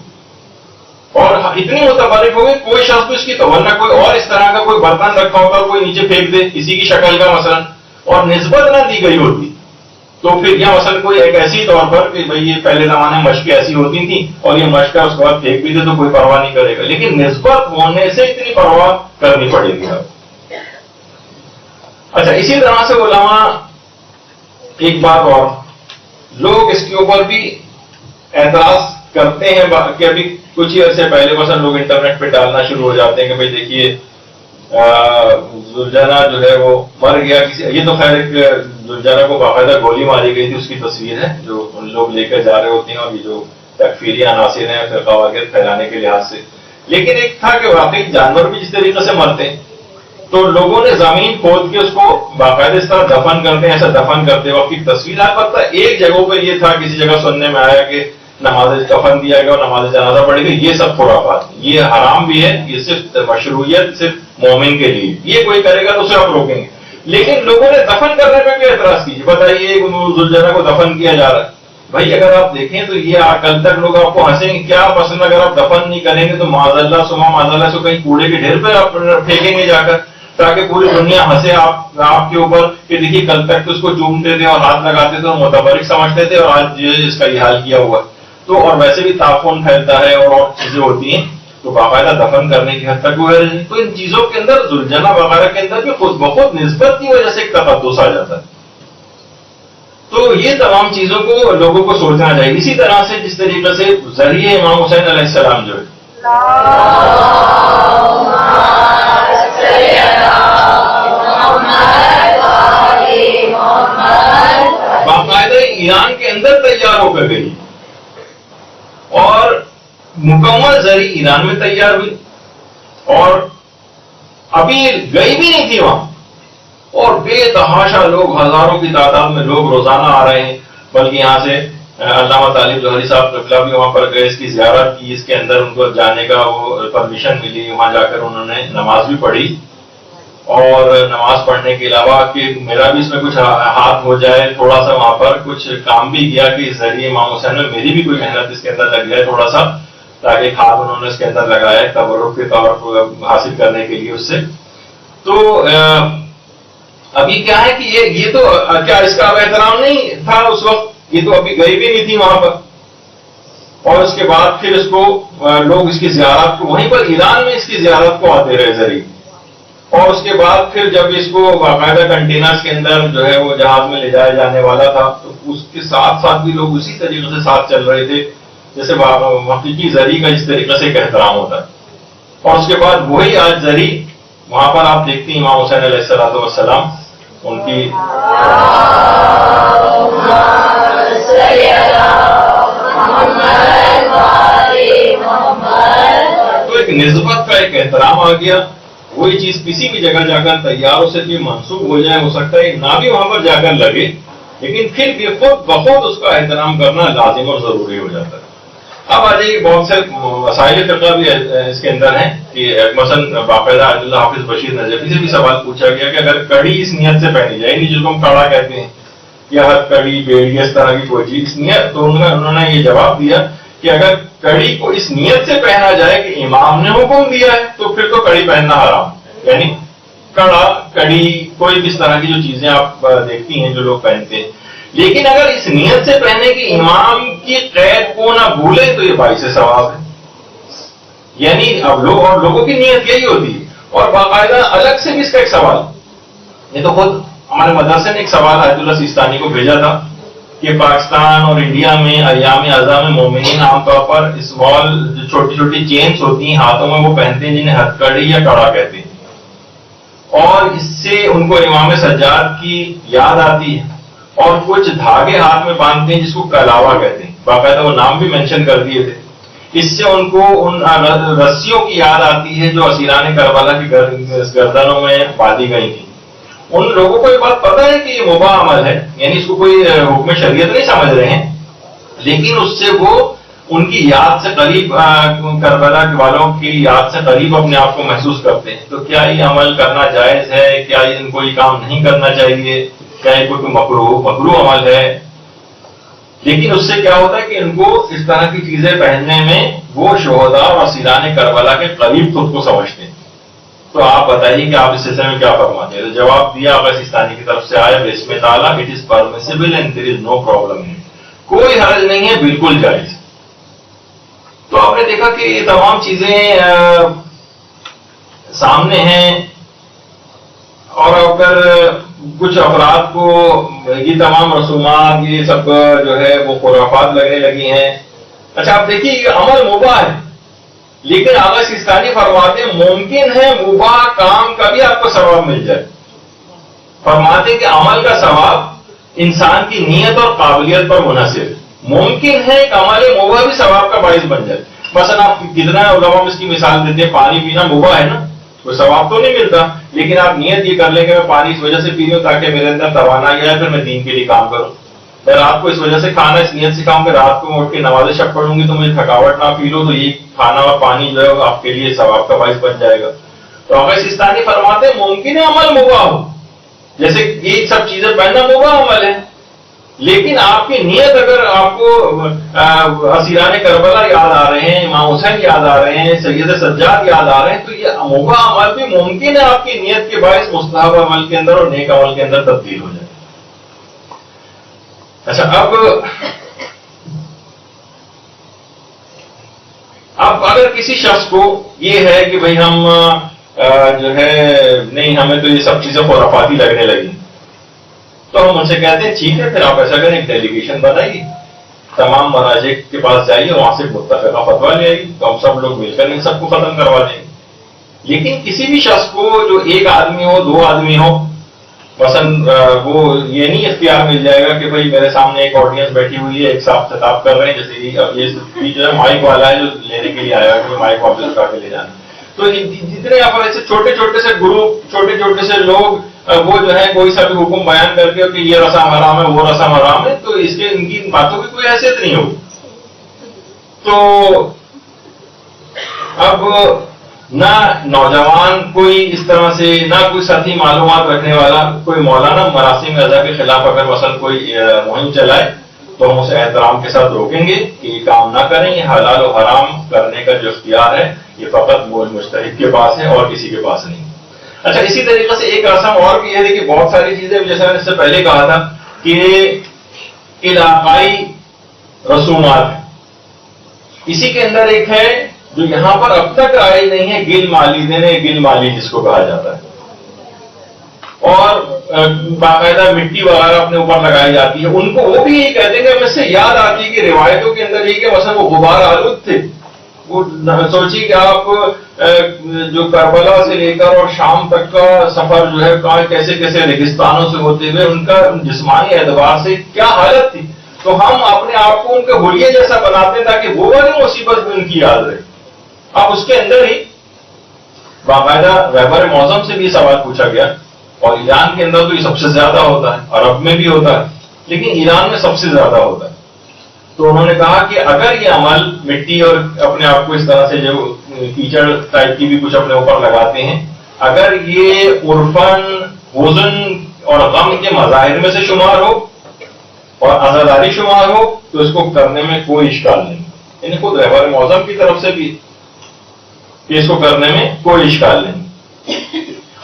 اور اتنی متبرک ہو گئی کوئی شخص کو اس کی ورنہ کوئی اور اس طرح کا کوئی برتن رکھا ہوتا کوئی نیچے پھینک دے کسی کی شکل کا مثلا، اور نسبت نہ دی گئی ہوتی تو پھر یہ مثلا کوئی ایک ایسی طور پر کہ بھئی یہ پہلے زمانے میں مشقیں ایسی ہوتی تھیں اور یہ مشق ہے اس کے بعد پھینک بھی دے تو کوئی پرواہ نہیں کرے گا، لیکن نسبت ہونے سے اتنی پرواہ کرنی پڑے گی اب. اچھا، اسی طرح سے علماء ایک بات اور، لوگ اس کے اوپر بھی اعتراض کرتے ہیں کہ ابھی کچھ ہی عرصے پہلے مثلا لوگ انٹرنیٹ پہ ڈالنا شروع ہو جاتے ہیں کہ بھئی دیکھیے زلجانہ جو ہے وہ مر گیا کسی، یہ تو خیر ایک زلجانہ کو باقاعدہ گولی ماری گئی تھی اس کی تصویر ہے جو لوگ لے کر جا رہے ہوتے ہیں، اور یہ جو تکفیری عناصر ہیں فرقہ واریت پھیلانے کے لحاظ سے. لیکن ایک تھا کہ واقعی جانور بھی جس طریقے سے مرتے ہیں تو لوگوں نے زمین کھود کے اس کو باقاعدہ اس طرح دفن کرتے ہیں، ایسا دفن کرتے وقت کی تصویر. البتہ ایک جگہوں پہ یہ تھا، کسی جگہ سننے میں آیا کہ نماز دفن دیا گیا اور نماز جنازہ پڑے گی، یہ سب خرافات، یہ حرام بھی ہے، یہ صرف مشروعیت صرف مومن کے لیے، یہ کوئی کرے گا تو اسے آپ روکیں گے. لیکن لوگوں نے دفن کرنے پہ بھی اعتراض کیجیے، بتائیے زلجانہ کو دفن کیا جا رہا ہے. بھائی اگر آپ دیکھیں تو یہ کل تک لوگ آپ کو ہنسیں گے، کیا پسند اگر آپ دفن نہیں کریں گے تو معاذ اللہ سما معاذ اللہ سے کہیں کوڑے کے ڈھیر پہ آپ پھینکیں گے جا کر، تاکہ پوری دنیا ہنسے آپ کے اوپر کہ دیکھیے کل تک تو اس کو چومتے تھے اور ہاتھ لگاتے تھے اور متبرک سمجھتے تھے اور آج اس کا یہ حال کیا ہوا. تو اور ویسے بھی تعفن پھیلتا ہے اور چیزیں ہوتی ہیں، تو باقاعدہ دفن کرنے کی حد تک وہ ہے. تو ان چیزوں کے اندر زلجانہ وغیرہ کے اندر بھی خود بخود نسبت کی وجہ سے ایک تقدس آ جاتا ہے. تو یہ تمام چیزوں کو لوگوں کو سوچنا چاہیے. اسی طرح سے جس طریقے سے ذریعے امام حسین علیہ السلام جو ہے باقاعدہ ایران کے اندر تیار ہو کر گئی اور مکمل ذریعہ ایران میں تیار ہوئی اور ابھی گئی بھی نہیں تھی وہاں، اور بے تحاشا لوگ، ہزاروں کی تعداد میں لوگ روزانہ آ رہے ہیں. بلکہ یہاں سے علامہ طالب جوہری صاحب قبلہ بھی وہاں پر گئے، اس کی زیارت کی، اس کے اندر ان کو جانے کا وہ پرمیشن ملی. وہاں جا کر انہوں نے نماز بھی پڑھی، اور نماز پڑھنے کے علاوہ کہ میرا بھی اس میں کچھ ہاتھ ہو جائے، تھوڑا سا وہاں پر کچھ کام بھی کیا کہ اس ذریعے امام حسین میں میری بھی کوئی محنت اس کے اندر لگ جائے تھوڑا سا، تاکہ ایک ہاتھ انہوں نے اس کے اندر لگایا تبرک کے طور پر حاصل کرنے کے لیے اس سے. تو ابھی کیا ہے کہ یہ تو کیا اس کا اب احترام نہیں تھا اس وقت، یہ تو ابھی گئی بھی نہیں تھی وہاں پر. اور اس کے بعد پھر اس کو لوگ اس کی زیارت کو وہیں پر ایران میں اس کی زیارت کو آتے رہے ذریعے. اور اس کے بعد پھر جب اس کو باقاعدہ کنٹینرز کے اندر جو ہے وہ جہاز میں لے جایا جانے والا تھا تو اس کے ساتھ ساتھ بھی لوگ اسی طریقے سے ساتھ چل رہے تھے جیسے حقیقی ذریعہ کا جس طریقے سے ایک احترام ہوتا ہے. اور اس کے بعد وہی آج ذریعہ وہاں پر آپ دیکھتے ہیں امام حسین علیہ السلام ان کی تو ایک نسبت کا ایک احترام آ گیا. وہی چیز کسی بھی جگہ جا کر تیاروں سے بھی منسوخ ہو جائے، ہو سکتا ہے نہ بھی وہاں پر جا کر لگے، لیکن پھر بھی خود بخود اس کا احترام کرنا لازم اور ضروری ہو جاتا ہے. اب آ جائیے بہت سے مسائل فقہ بھی اس کے اندر ہیں کہ مثلا باقاعدہ اللہ حافظ بشیر نجفی سے بھی سوال پوچھا گیا کہ اگر کڑی اس نیت سے پہنی جائے، جس کو ہم کڑا کہتے ہیں یا ہر کڑی بیڑی اس طرح کی کوئی چیز نیت، تو انہوں نے یہ جواب دیا کہ اگر کڑی کو اس نیت سے پہنا جائے کہ امام نے حکم دیا ہے تو پھر تو کڑی پہننا حرام. یعنی کڑا کڑی کوئی بھی اس طرح کی جو چیزیں آپ دیکھتی ہیں جو لوگ پہنتے ہیں، لیکن اگر اس نیت سے پہنے کہ امام کی قید کو نہ بھولے تو یہ باعث ثواب ہے. یعنی اب لوگوں کی نیت یہی ہوتی ہے. اور باقاعدہ الگ سے بھی اس کا ایک سوال، یہ تو خود ہمارے مدرسے نے ایک سوال آیت اللہ سیستانی کو بھیجا تھا کہ پاکستان اور انڈیا میں ایام اعظم مومنین عام طور پر اسمال جو چھوٹی چھوٹی چینز ہوتی ہیں ہاتھوں میں وہ پہنتے ہیں جنہیں ہتھ کڑی یا کڑا کہتے ہیں، اور اس سے ان کو امام سجاد کی یاد آتی ہے. اور کچھ دھاگے ہاتھ میں باندھتے ہیں جس کو کلاوا کہتے ہیں، باقاعدہ وہ نام بھی مینشن کر دیے تھے. اس سے ان کو ان رسیوں کی یاد آتی ہے جو اسیران کربلا کی گردنوں میں باندھی گئی تھی. ان لوگوں کو یہ بات پتہ ہے کہ یہ مباح عمل ہے، یعنی اس کو کوئی حکم شریعت نہیں سمجھ رہے ہیں، لیکن اس سے وہ ان کی یاد سے قریب کربلا والوں کی یاد سے قریب اپنے آپ کو محسوس کرتے ہیں. تو کیا یہ عمل کرنا جائز ہے؟ کیا ان کو یہ کام نہیں کرنا چاہیے؟ کیا یہ کوئی مکروہ عمل ہے؟ لیکن اس سے کیا ہوتا ہے کہ ان کو اس طرح کی چیزیں پہننے میں وہ شہداء اور اسیران کربلا کے قریب خود کو سمجھتے ہیں. تو آپ بتائیے کہ آپ اس سلسلے میں کیا فرماتے ہیں؟ تو جواب دیا آقا سیستانی کی طرف سے آیا بسم تعالیٰ it is permissible and there is no problem, کوئی حرج نہیں ہے، بالکل جائز۔ تو آپ نے دیکھا کہ یہ تمام چیزیں سامنے ہیں، اور اگر کچھ افراد کو یہ تمام رسومات یہ سب جو ہے وہ خرافات لگنے لگی ہیں۔ اچھا آپ دیکھیے یہ عمل مباح ہے، لیکن آقا سیستانی فرماتے ہیں ممکن ہے مباح کام کا بھی آپ کو ثواب مل جائے۔ فرماتے کہ عمل کا ثواب انسان کی نیت اور قابلیت پر منحصر، ممکن ہے کہ عمل مباح بھی ثواب کا باعث بن جائے۔ مثلا آپ کتنا علماء اس کی مثال دیتے ہیں، پانی پینا مباح ہے نا، کوئی ثواب تو نہیں ملتا، لیکن آپ نیت یہ کر لیں کہ میں پانی اس وجہ سے پی رہی ہوں تاکہ میرے اندر توانائی آئے، پھر میں دین کے لیے کام کروں۔ میں رات کو اس وجہ سے کھانا اس نیت سے کھاؤں کہ رات کو اٹھ کے نماز شب پڑھوں گی تو مجھے تھکاوٹ نہ فیل ہو، تو یہ کھانا اور پانی جو ہے وہ آپ کے لیے ثواب کا باعث بن جائے گا۔ تو آقا سیستانی فرماتے ہیں ممکن ہے عمل مباح ہو، جیسے یہ سب چیزیں پہننا مباح عمل ہے، لیکن آپ کی نیت اگر آپ کو اسیران کربلا یاد آ رہے ہیں، امام حسین یاد آ رہے ہیں، سید سجاد یاد آ رہے ہیں، تو یہ مباح عمل بھی ممکن ہے آپ کی نیت کے باعث مستحب عمل کے اندر اور نیک عمل کے اندر تبدیل ہو جائے۔ اچھا اب اگر کسی شخص کو یہ ہے کہ بھئی ہم جو ہے نہیں، ہمیں تو یہ سب چیزیں خرافاتی لگنے لگی، تو ہم ان سے کہتے ہیں ٹھیک ہے، پھر آپ ایسا کریں ایک ڈیلیگیشن بنائیے، تمام مراجع کے پاس جائیے، وہاں سے متفقہ فتویٰ لے آئیے، تو ہم سب لوگ مل کر ان سب کو ختم کروا دیں گے۔ لیکن کسی بھی شخص کو جو ایک آدمی ہو، دو آدمی ہو، مثلا وہ یہ نہیں اختیار مل جائے گا کہ بھئی میرے سامنے ایک آڈینس بیٹھی ہوئی ہے، ایک صاحب خطاب کر رہے ہیں، جیسے اب یہ جو ہے مائک والا ہے جو لینے کے لیے آیا ہے کہ مائک واپس اٹھا کے لے جانا، تو جتنے یہاں پر ایسے چھوٹے چھوٹے سے گروپ، چھوٹے چھوٹے سے لوگ وہ جو ہے کوئی سا بھی حکم بیان کر کے کہ یہ رسم حرام ہے وہ رسم حرام ہے، تو اس کے ان کی باتوں کی کوئی حیثیت نہیں ہوگی۔ تو اب نہ نوجوان کوئی اس طرح سے، نہ کوئی سطحی معلومات رکھنے والا کوئی مولانا مراسم اعضاء کے خلاف اگر مثلا کوئی مہم چلائے تو ہم اسے احترام کے ساتھ روکیں گے کہ یہ کام نہ کریں، یہ حلال و حرام کرنے کا جو اختیار ہے یہ فقط مجتہد کے پاس ہے اور کسی کے پاس نہیں۔ اچھا اسی طریقے سے ایک رسم اور بھی ہے، دیکھیے بہت ساری چیزیں جیسے میں نے اس سے پہلے کہا تھا کہ علاقائی رسومات ہیں، اسی کے اندر ایک ہے جو یہاں پر اب تک آئی نہیں ہے، گل مالی دینے، گل مالی جس کو کہا جاتا ہے، اور باقاعدہ مٹی وغیرہ اپنے اوپر لگائی جاتی ہے۔ ان کو وہ بھی یہی کہتے ہیں کہ ہمیں سے یاد آتی ہے کہ روایتوں کے اندر یہ کہ مثلا وہ غبار آلود تھے، وہ سوچیے کہ آپ جو کربلا سے لے کر اور شام تک کا سفر جو ہے کیسے کیسے ریگستانوں سے ہوتے ہوئے ان کا جسمانی اعتبار سے کیا حالت تھی، تو ہم اپنے آپ کو ان کے حلیے جیسا بناتے ہیں تاکہ وہ والی مصیبت بھی ان کی یاد رہے۔ اب اس کے اندر ہی باقاعدہ رہبر معظم سے بھی سوال پوچھا گیا، اور ایران کے اندر تو یہ سب سے زیادہ ہوتا ہے، عرب میں بھی ہوتا ہے، لیکن ایران میں سب سے زیادہ ہوتا ہے۔ تو انہوں نے کہا کہ اگر یہ عمل مٹی اور اپنے آپ کو اس طرح سے جو کیچڑ ٹائپ کی بھی کچھ اپنے اوپر لگاتے ہیں، اگر یہ عرفاً حزن اور غم کے مظاہر میں سے شمار ہو اور عزاداری شمار ہو تو اس کو کرنے میں کوئی اشکال نہیں، یعنی خود رہبر معظم کی طرف سے بھی کہ اس کو کرنے میں کوئی اشکال نہیں۔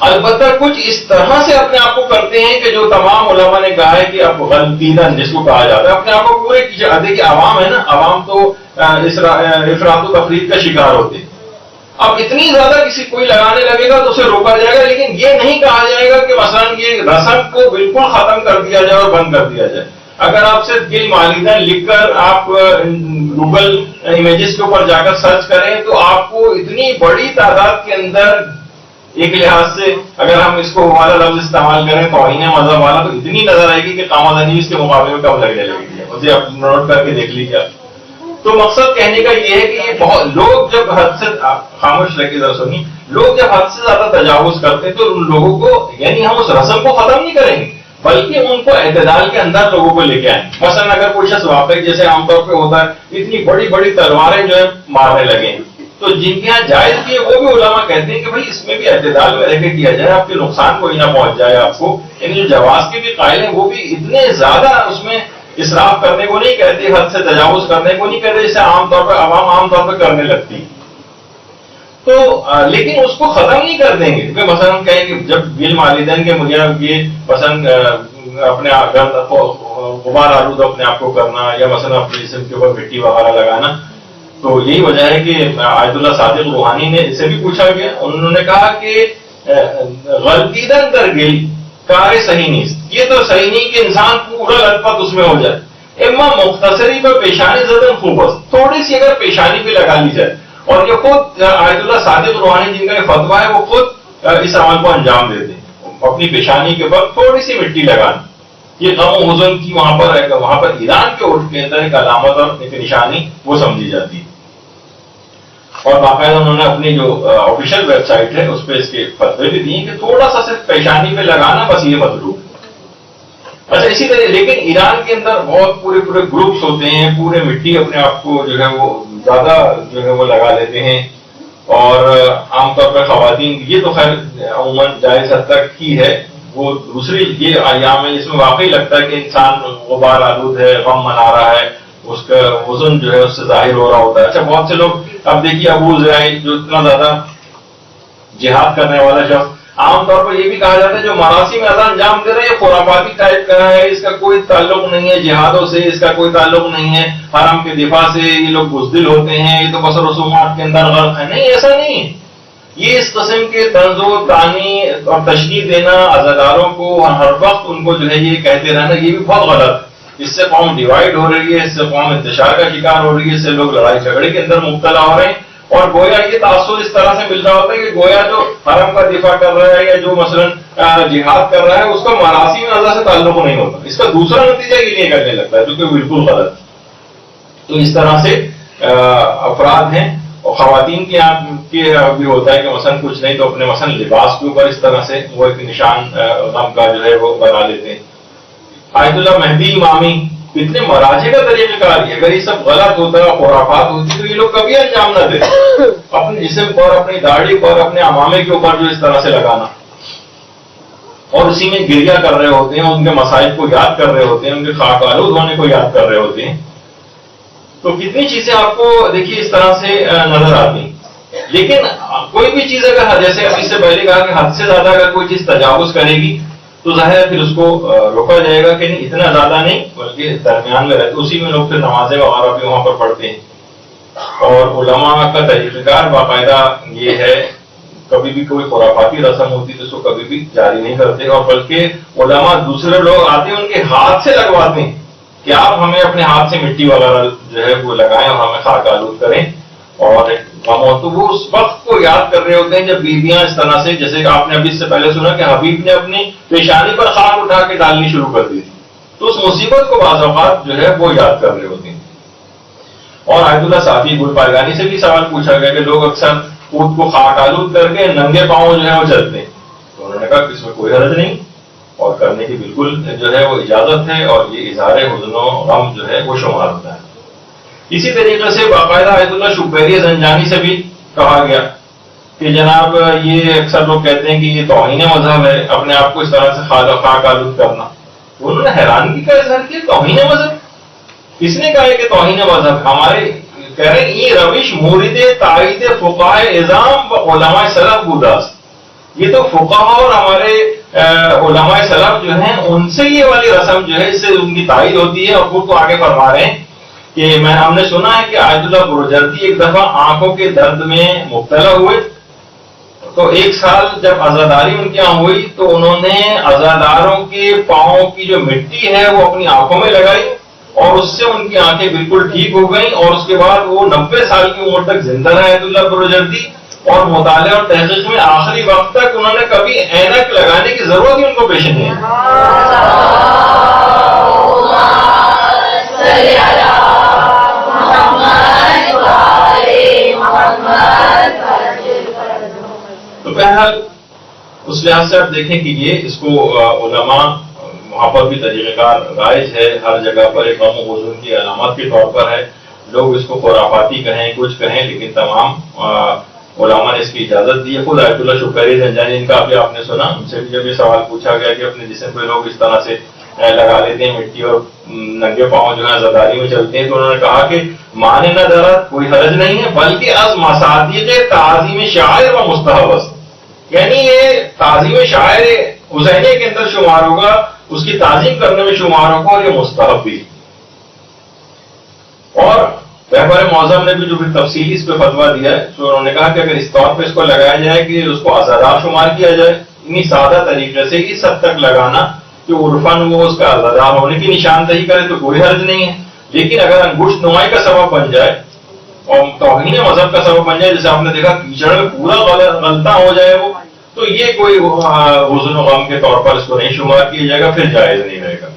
البتہ کچھ اس طرح سے اپنے آپ کو کرتے ہیں کہ جو تمام علماء نے کہا ہے کہ اب غلطیدن جس کو کہا جاتا ہے اپنے آپ کو پورے دیکھیے عوام ہے نا، عوام تو افراط و تفریط کا شکار ہوتے ہیں۔ اب اتنی زیادہ کسی کوئی لگانے لگے گا تو اسے روکا جائے گا، لیکن یہ نہیں کہا جائے گا کہ مثلا یہ رسم کو بالکل ختم کر دیا جائے اور بند کر دیا جائے۔ اگر آپ صرف گل مالیدن لکھ کر آپ گوگل امیجز کے اوپر جا کر سرچ کریں تو آپ کو اتنی بڑی تعداد کے اندر، ایک لحاظ سے اگر ہم اس کو والا لفظ استعمال کریں توہین مذہب والا، تو اتنی نظر آئے گی کہ قامدنی اس کے مقابلے میں کم لگنے لگے گی، اسے آپ نوٹ کر کے دیکھ لیجیے۔ تو مقصد کہنے کا یہ ہے کہ یہ بہت لوگ جب حد سے، خاموش رہ کے ذرا سنیے، لوگ جب حد سے زیادہ تجاوز کرتے ہیں تو ان لوگوں کو، یعنی ہم اس رسم کو ختم نہیں کریں گے بلکہ ان کو اعتدال کے اندر لوگوں کو لے کے آئیں۔ مثلا اگر کوئی شخص واقعی جیسے عام طور پہ ہوتا ہے اتنی بڑی بڑی تلواریں جو ہے مارنے لگے، تو جن کے یہاں جائز کیے وہ بھی علماء کہتے ہیں کہ بھائی اس میں بھی اعتدال میں رہ کے کیا جائے، آپ کے نقصان کوئی نہ پہنچ جائے آپ کو۔ یعنی جو جواز کے بھی قائل ہیں وہ بھی اتنے زیادہ اس میں اسراف کرنے کو نہیں کہتے، حد سے تجاوز کرنے کو نہیں کہتے، جیسے عام طور پہ عوام عام طور پہ کرنے لگتی۔ تو لیکن اس کو ختم نہیں کر دیں گے، کیونکہ مثلا ہم کہیں گے جب بل والدین کے مجھے یہ پسند اپنے غبار آلود اپنے آپ کو کرنا یا مثلا اپنے جسم کے اوپر مٹی وغیرہ لگانا، تو یہی وجہ ہے کہ آیت اللہ صادق روحانی نے اس سے بھی پوچھا گیا، انہوں نے کہا کہ غلطیدن در گل کار صحیح نہیں، یہ تو صحیح نہیں کہ انسان پورا لت پت اس میں ہو جائے، اما مختصری پہ پیشانی زدن خوبص، تھوڑی سی اگر پیشانی پہ لگا لی جائے، اور یہ خود آیت اللہ صادق روحانی جن کا یہ فتویٰ ہے وہ خود اس عمل کو انجام دیتے ہیں، اپنی پیشانی کے بعد تھوڑی سی مٹی لگانا، یہ غم و حزن کی وہاں پر ایران کے اٹھ کے اندر ایک علامت اور ایک نشانی وہ سمجھی جاتی ہے، اور باقاعدہ انہوں نے اپنی جو آفیشیل ویب سائٹ ہے اس پہ اس کے فتوے بھی دیے کہ تھوڑا سا صرف پیشانی پہ لگانا بس یہ مطلوب ہے۔ اچھا اسی طرح لیکن ایران کے اندر بہت پورے گروپس ہوتے ہیں، پورے مٹی اپنے آپ کو جو ہے وہ زیادہ جو ہے وہ لگا لیتے ہیں، اور عام طور پر خواتین یہ تو خیر عموماً جائز حد تک ہی ہے، وہ دوسری یہ ایام ہے جس میں واقعی لگتا ہے کہ انسان غبار آلود ہے، غم منا رہا ہے، اس کا وزن جو ہے اس سے ظاہر ہو رہا ہوتا ہے۔ اچھا بہت سے لوگ اب دیکھیے ابو زرعی جو اتنا زیادہ جہاد کرنے والا شخص، عام طور پر یہ بھی کہا جاتا ہے جو مراسم میں اذان انجام دے رہے ہیں یہ خرافاتی ٹائپ کا ہے، اس کا کوئی تعلق نہیں ہے جہادوں سے، اس کا کوئی تعلق نہیں ہے حرم کے دفاع سے، یہ لوگ بزدل ہوتے ہیں، یہ تو بس رسومات کے اندر غرق ہے۔ نہیں، ایسا نہیں ہے، یہ اس قسم کے طنز و تعانی اور تشکیل دینا عزاداروں کو ہر وقت ان کو جو ہے یہ کہتے رہنا یہ بھی بہت غلط ہے، اس سے قوم ڈیوائڈ ہو رہی ہے، اس سے قوم انتشار کا شکار ہو رہی ہے، اس سے لوگ لڑائی جھگڑے کے اندر مبتلا ہو رہے ہیں، اور گویا یہ تاثر اس طرح سے مل رہا ہوتا ہے کہ گویا جو حرم کا دفاع کر رہا ہے یا جو مثلا جہاد کر رہا ہے اس کا مراسم اعضاء سے تعلق نہیں ہوتا، اس کا دوسرا نتیجہ یہ نہیں کرنے لگتا ہے جو کہ بالکل غلط ہے۔ تو اس طرح سے افراد ہیں، اور خواتین کے یہاں بھی ہوتا ہے کہ مثلا کچھ نہیں تو اپنے مثلا لباس کے اوپر اس طرح سے وہ ایک نشان غم کا جو ہے وہ بنا لیتے ہیں۔ آیت اللہ مہدی امامی اتنے مراجع کا طریقہ کار ہے، اگر یہ سب غلط ہوتا ہے، خرافات ہوتی تو یہ لوگ کبھی انجام نہ دیتے، اپنے جسم پر، اپنی داڑھی پر، اپنے امامے کے اوپر جو اس طرح سے لگانا، اور اسی میں گریہ کر رہے ہوتے ہیں، ان کے مسائل کو یاد کر رہے ہوتے ہیں، ان کے خاک آلود ہونے کو یاد کر رہے ہوتے ہیں، تو کتنی چیزیں آپ کو دیکھیے اس طرح سے نظر آتی ہیں۔ لیکن کوئی بھی چیز اگر جیسے ابھی سے پہلے کہا کہ حد سے زیادہ اگر کوئی چیز تجاوز کرے گی تو ظاہر ہے پھر اس کو روکا جائے گا کہ نہیں اتنا زیادہ نہیں بلکہ درمیان میں رہتے، اسی میں لوگ پھر نمازیں وغیرہ بھی وہاں پر پڑھتے ہیں، اور علماء کا طریقہ کار باقاعدہ یہ ہے کبھی بھی کوئی خرافاتی رسم ہوتی تو اس کو کبھی بھی جاری نہیں کرتے، اور بلکہ علماء دوسرے لوگ آتے ہیں ان کے ہاتھ سے لگواتے ہیں کہ آپ ہمیں اپنے ہاتھ سے مٹی وغیرہ جو ہے وہ لگائیں اور ہمیں خاک آلود کریں، اور تو وہ اس وقت کو یاد کر رہے ہوتے ہیں جب بیویاں اس طرح سے، جیسے کہ آپ نے ابھی اس سے پہلے سنا کہ حبیب نے اپنی پیشانی پر خاک اٹھا کے ڈالنی شروع کر دی تھی، تو اس مصیبت کو بعض اوقات جو ہے وہ یاد کر رہے ہوتے ہیں۔ اور آیت اللہ صافی گل پائگانی سے بھی سوال پوچھا گیا کہ لوگ اکثر خود کو خاک آلود کر کے ننگے پاؤں جو ہے وہ چلتے ہیں، تو انہوں نے کہا کہ اس میں کوئی حرج نہیں اور کرنے کی بالکل جو ہے وہ اجازت ہے، اور یہ اظہار حزن و غم جو ہے وہ شمار ہوتا ہے۔ اسی طریقے سے باقاعدہ آیت اللہ شبیری زنجانی سے بھی کہا گیا کہ جناب یہ اکثر لوگ کہتے ہیں کہ یہ توہین مذہب ہے اپنے آپ کو اس طرح سے خاک آلود کرنا، انہوں نے حیرانگی کا اظہار کیا توہین مذہب، کس نے کہا ہے کہ توہین مذہب؟ ہمارے کہہ رہے ہیں یہ روش مورد تائید فقہاء اعظام و علماء سلف بوداست، یہ تو فقہاء اور ہمارے علماء سلف جو ہیں ان سے یہ والی رسم جو ہے اس سے ان کی تائید ہوتی ہے، اور خود کو آگے فرما رہے ہیں کہ ہم نے سنا ہے کہ آیت اللہ بروجردی ایک دفعہ آنکھوں کے درد میں مبتلا ہوئے، تو ایک سال جب عزاداری ان کے یہاں ہوئی تو انہوں نے عزاداروں کے پاؤں کی جو مٹی ہے وہ اپنی آنکھوں میں لگائی، اور اس سے ان کی آنکھیں بالکل ٹھیک ہو گئیں، اور اس کے بعد وہ 90 سال کی عمر تک زندہ رہے آیت اللہ بروجردی، اور مطالعہ اور تحقیق میں آخری وقت تک انہوں نے کبھی اینک لگانے کی ضرورت ہی ان کو پیش نہیں ہے۔ تو بہرحال اس لحاظ سے آپ دیکھیں کہ یہ اس کو علماء وہاں پر بھی طریقہ کار رائج ہے، ہر جگہ پر ایک غم و حزن کی علامت کے طور پر ہے، لوگ اس کو خرافاتی کہیں کچھ کہیں، لیکن تمام علماء نے اس کی اجازت دی ہے. خود آیت اللہ شکری زنجانی ان کا ابھی آپ نے سنا، ان سے بھی جب یہ سوال پوچھا گیا کہ اپنے جسم پہ لوگ اس طرح سے لگا لیتے ہیں مٹی اور ننگے پاؤں جو ہے عزاداری میں چلتے ہیں، تو انہوں نے کہا کہ مانے نہ درد کوئی حرج نہیں ہے، بلکہ از مصادیق تعظیم شاعر و مستحب است، یعنی یہ تعظیم شاعر حسینیہ کے اندر شمار ہوگا، اس کی تعظیم کرنے میں شمار ہوگا، اور یہ مستحب بھی. اور رہبر معظم نے بھی جو بھی تفصیلی اس پہ فتویٰ دیا ہے، تو انہوں نے کہا کہ اگر اس طور پہ اس کو لگایا جائے کہ اس کو عزادار شمار کیا جائے، اتنی سادہ طریقے سے اس حد تک لگانا کہ عرفاً وہ اس کا عزادار ہونے کی نشاندہی کرے تو کوئی حرج نہیں ہے. لیکن اگر انگشت نمائی کا سبب بن جائے اور توہین مذہب کا سبب بن جائے، جیسے آپ نے دیکھا کیچڑ میں پورا غلطہ ہو جائے وہ، تو یہ کوئی حزن و غم کے طور پر اس کو نہیں شمار کیا جائے گا، پھر جائز نہیں رہے گا.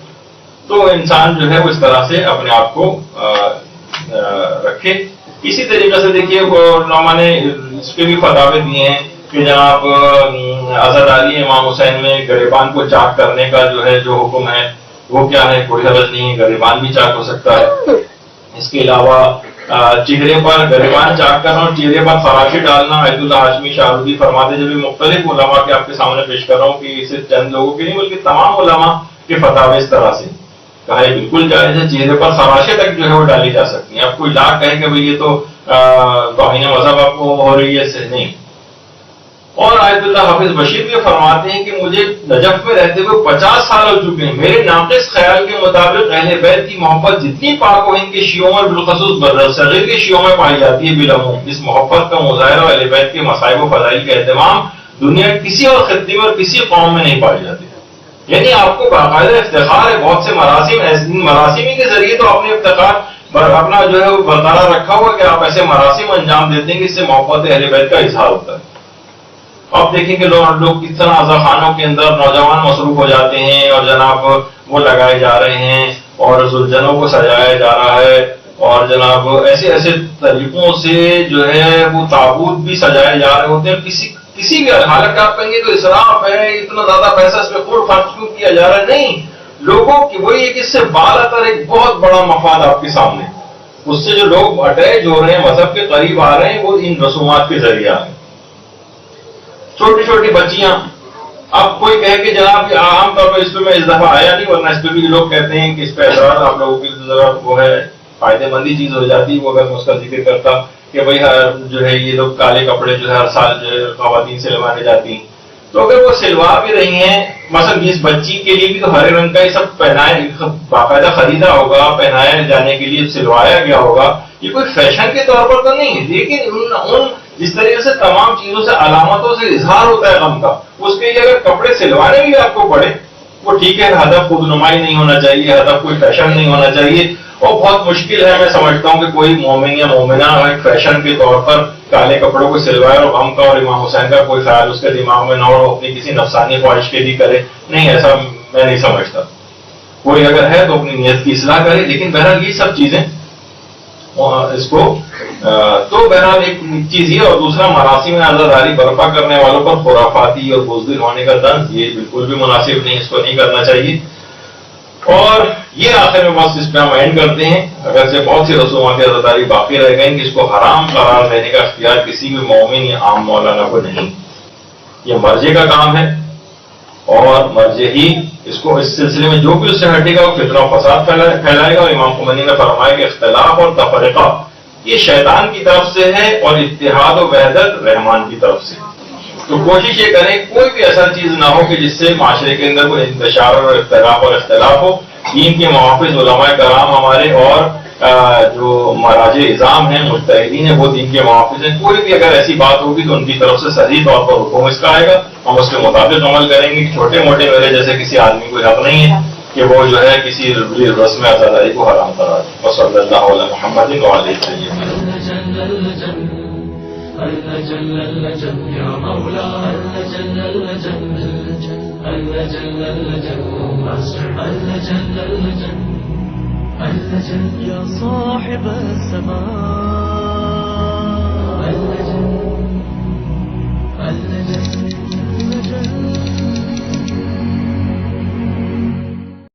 تو انسان جو ہے وہ اس طرح سے اپنے آپ کو رکھے. اسی طریقے سے دیکھیے علماء نے اس پہ بھی فتاوے دیے ہیں کہ جناب عزاداری امام حسین میں گریبان کو چاک کرنے کا جو ہے جو حکم ہے وہ کیا ہے، کوئی حرج نہیں ہے، گریبان بھی چاک ہو سکتا ہے. اس کے علاوہ چہرے پر گریبان چاک کرنا اور چہرے پر فراشی ڈالنا، آیت اللہ ہاشمی شاہرودی فرماتے جب مختلف علماء کے آپ کے سامنے پیش کر رہا ہوں کہ صرف چند لوگوں کے نہیں بلکہ تمام علماء کے فتاوے اس طرح سے کہا ہے بالکل جائز ہے، چہرے پر خراشیں تک جو ہے وہ ڈالی جا سکتی ہیں. اب کوئی لاکھ کہے کہ بھئی یہ تو توہین مذہب آپ کو ہو رہی ہے، سے نہیں. اور آیت اللہ حافظ بشیر بھی فرماتے ہیں کہ مجھے نجف میں رہتے ہوئے 50 سال ہو چکے ہیں، میرے ناقص خیال کے مطابق اہل بیت کی محبت جتنی پاک و ہند کے شیعوں میں بالخصوص برصغیر کے شیعوں میں پائی جاتی ہے، بالعموم اس محبت کا مظاہرہ اہل بیت کے مصائب و فضائل کا اہتمام دنیا کسی اور خطے میں اور کسی قوم میں نہیں پائی جاتی. یعنی آپ کو باقاعدہ افتخار ہے، بہت سے مراسمی کے ذریعے تو اپنے افتخار اپنا جو ہے وہ برقرار رکھا ہوا کہ آپ ایسے مراسم انجام دیتے ہیں کہ اس سے محبت اہل بیت کا اظہار ہوتا ہے. اب دیکھیں کہ لوگ کس طرح عزاخانوں کے اندر نوجوان مصروف ہو جاتے ہیں اور جناب وہ لگائے جا رہے ہیں اور زلجھنوں کو سجایا جا رہا ہے، اور جناب ایسے ایسے طریقوں سے جو ہے وہ تابوت بھی سجائے جا رہے ہوتے ہیں. کسی بھی حالت آپ کہیں گے تو اسراف ہے، اتنا زیادہ پیسہ اس پہ خرچ کیوں کیا جا رہا ہے؟ نہیں، لوگوں کی وہی ایک اس سے بال اتر ایک بہت بڑا مفاد آپ کے سامنے، اس سے جو لوگ اٹیچ ہو رہے ہیں، مذہب کے قریب آ رہے ہیں، وہ ان رسومات کے ذریعے آ رہے ہیں. چھوٹی چھوٹی بچیاں، اب کوئی کہے کہ جناب عام طور پر اس پہ میں اس دفعہ آیا نہیں، ورنہ اس پہ بھی لوگ کہتے ہیں کہ اس پہ اثرات آپ لوگوں کی ذرا وہ ہے فائدہ مندی چیز ہو جاتی ہے. وہ اگر میں اس کا ذکر کرتا کہ بھائی جو ہے یہ لوگ کالے کپڑے جو ہے ہر سال جو ہے خواتین سلوانے جاتی ہیں، تو اگر وہ سلوا بھی رہی ہیں، مثلا جس بچی کے لیے بھی تو ہرے رنگ کا یہ سب پہنایا باقاعدہ خریدا ہوگا، پہنایا جانے کے لیے سلوایا گیا ہوگا، یہ کوئی فیشن کے طور پر تو نہیں ہے. لیکن ان جس طریقے سے تمام چیزوں سے علامتوں سے اظہار ہوتا ہے غم کا، اس کے لیے اگر کپڑے سلوانے بھی آپ کو پڑے وہ ٹھیک ہے، ہدف خود نمائی نہیں ہونا چاہیے، ہدف کوئی فیشن نہیں ہونا چاہیے. اور بہت مشکل ہے، میں سمجھتا ہوں کہ کوئی مومن یا مومنہ ایک فیشن کے طور پر کالے کپڑوں کو سلوائے اور غم کا اور امام حسین کا کوئی خیال اس کے دماغ میں نہ ہو، اپنی کسی نفسانی خواہش کے لیے کرے. نہیں، ایسا میں نہیں سمجھتا. کوئی اگر ہے تو اپنی نیت کی اصلاح کرے. لیکن بہرحال یہ سب چیزیں اس کو تو بہرحال ایک چیز یہ، اور دوسرا مراسم میں عزاداری برپا کرنے والوں پر خرافاتی اور بزدل ہونے کا طنز، یہ بالکل بھی مناسب نہیں، اس کو نہیں کرنا چاہیے. اور یہ آخر میں بس اس پہ ہم اینڈ کرتے ہیں. اگرچہ بہت سی رسومات عزاداری باقی رہ گئیں کہ اس کو حرام قرار دینے کا اختیار کسی بھی مومن یا عام مولانا کو نہیں. یہ مرجع کا کام ہے، اور مرجع ہی اس کو اس سلسلے میں جو بھی اس سے ہٹے گا وہ فتنہ و فساد پھیلائے گا. اور امام خمینی نے فرمایا کہ اختلاف اور تفرقہ یہ شیطان کی طرف سے ہے اور اتحاد و وحدت رحمان کی طرف سے. تو کوشش یہ کریں کوئی بھی ایسا چیز نہ ہو کہ جس سے معاشرے کے اندر کوئی انتشار اور اختلاف اور اختلاف ہو. دین کے محافظ علماء کرام ہمارے اور جو مراجع اعظام ہیں، مجتہدین ہیں، وہ دین کے محافظ ہیں. کوئی بھی اگر ایسی بات ہوگی تو ان کی طرف سے صحیح طور پر حکم اس کا آئے گا، ہم اس کے مطابق عمل کریں گے. چھوٹے موٹے میرے جیسے کسی آدمی کو حق نہیں ہے کہ وہ جو ہے کسی رسم عزاداری کو حرام کرا دے. وصلی اللہ علی محمد وعلیہ وسلم. يا صاحب السماء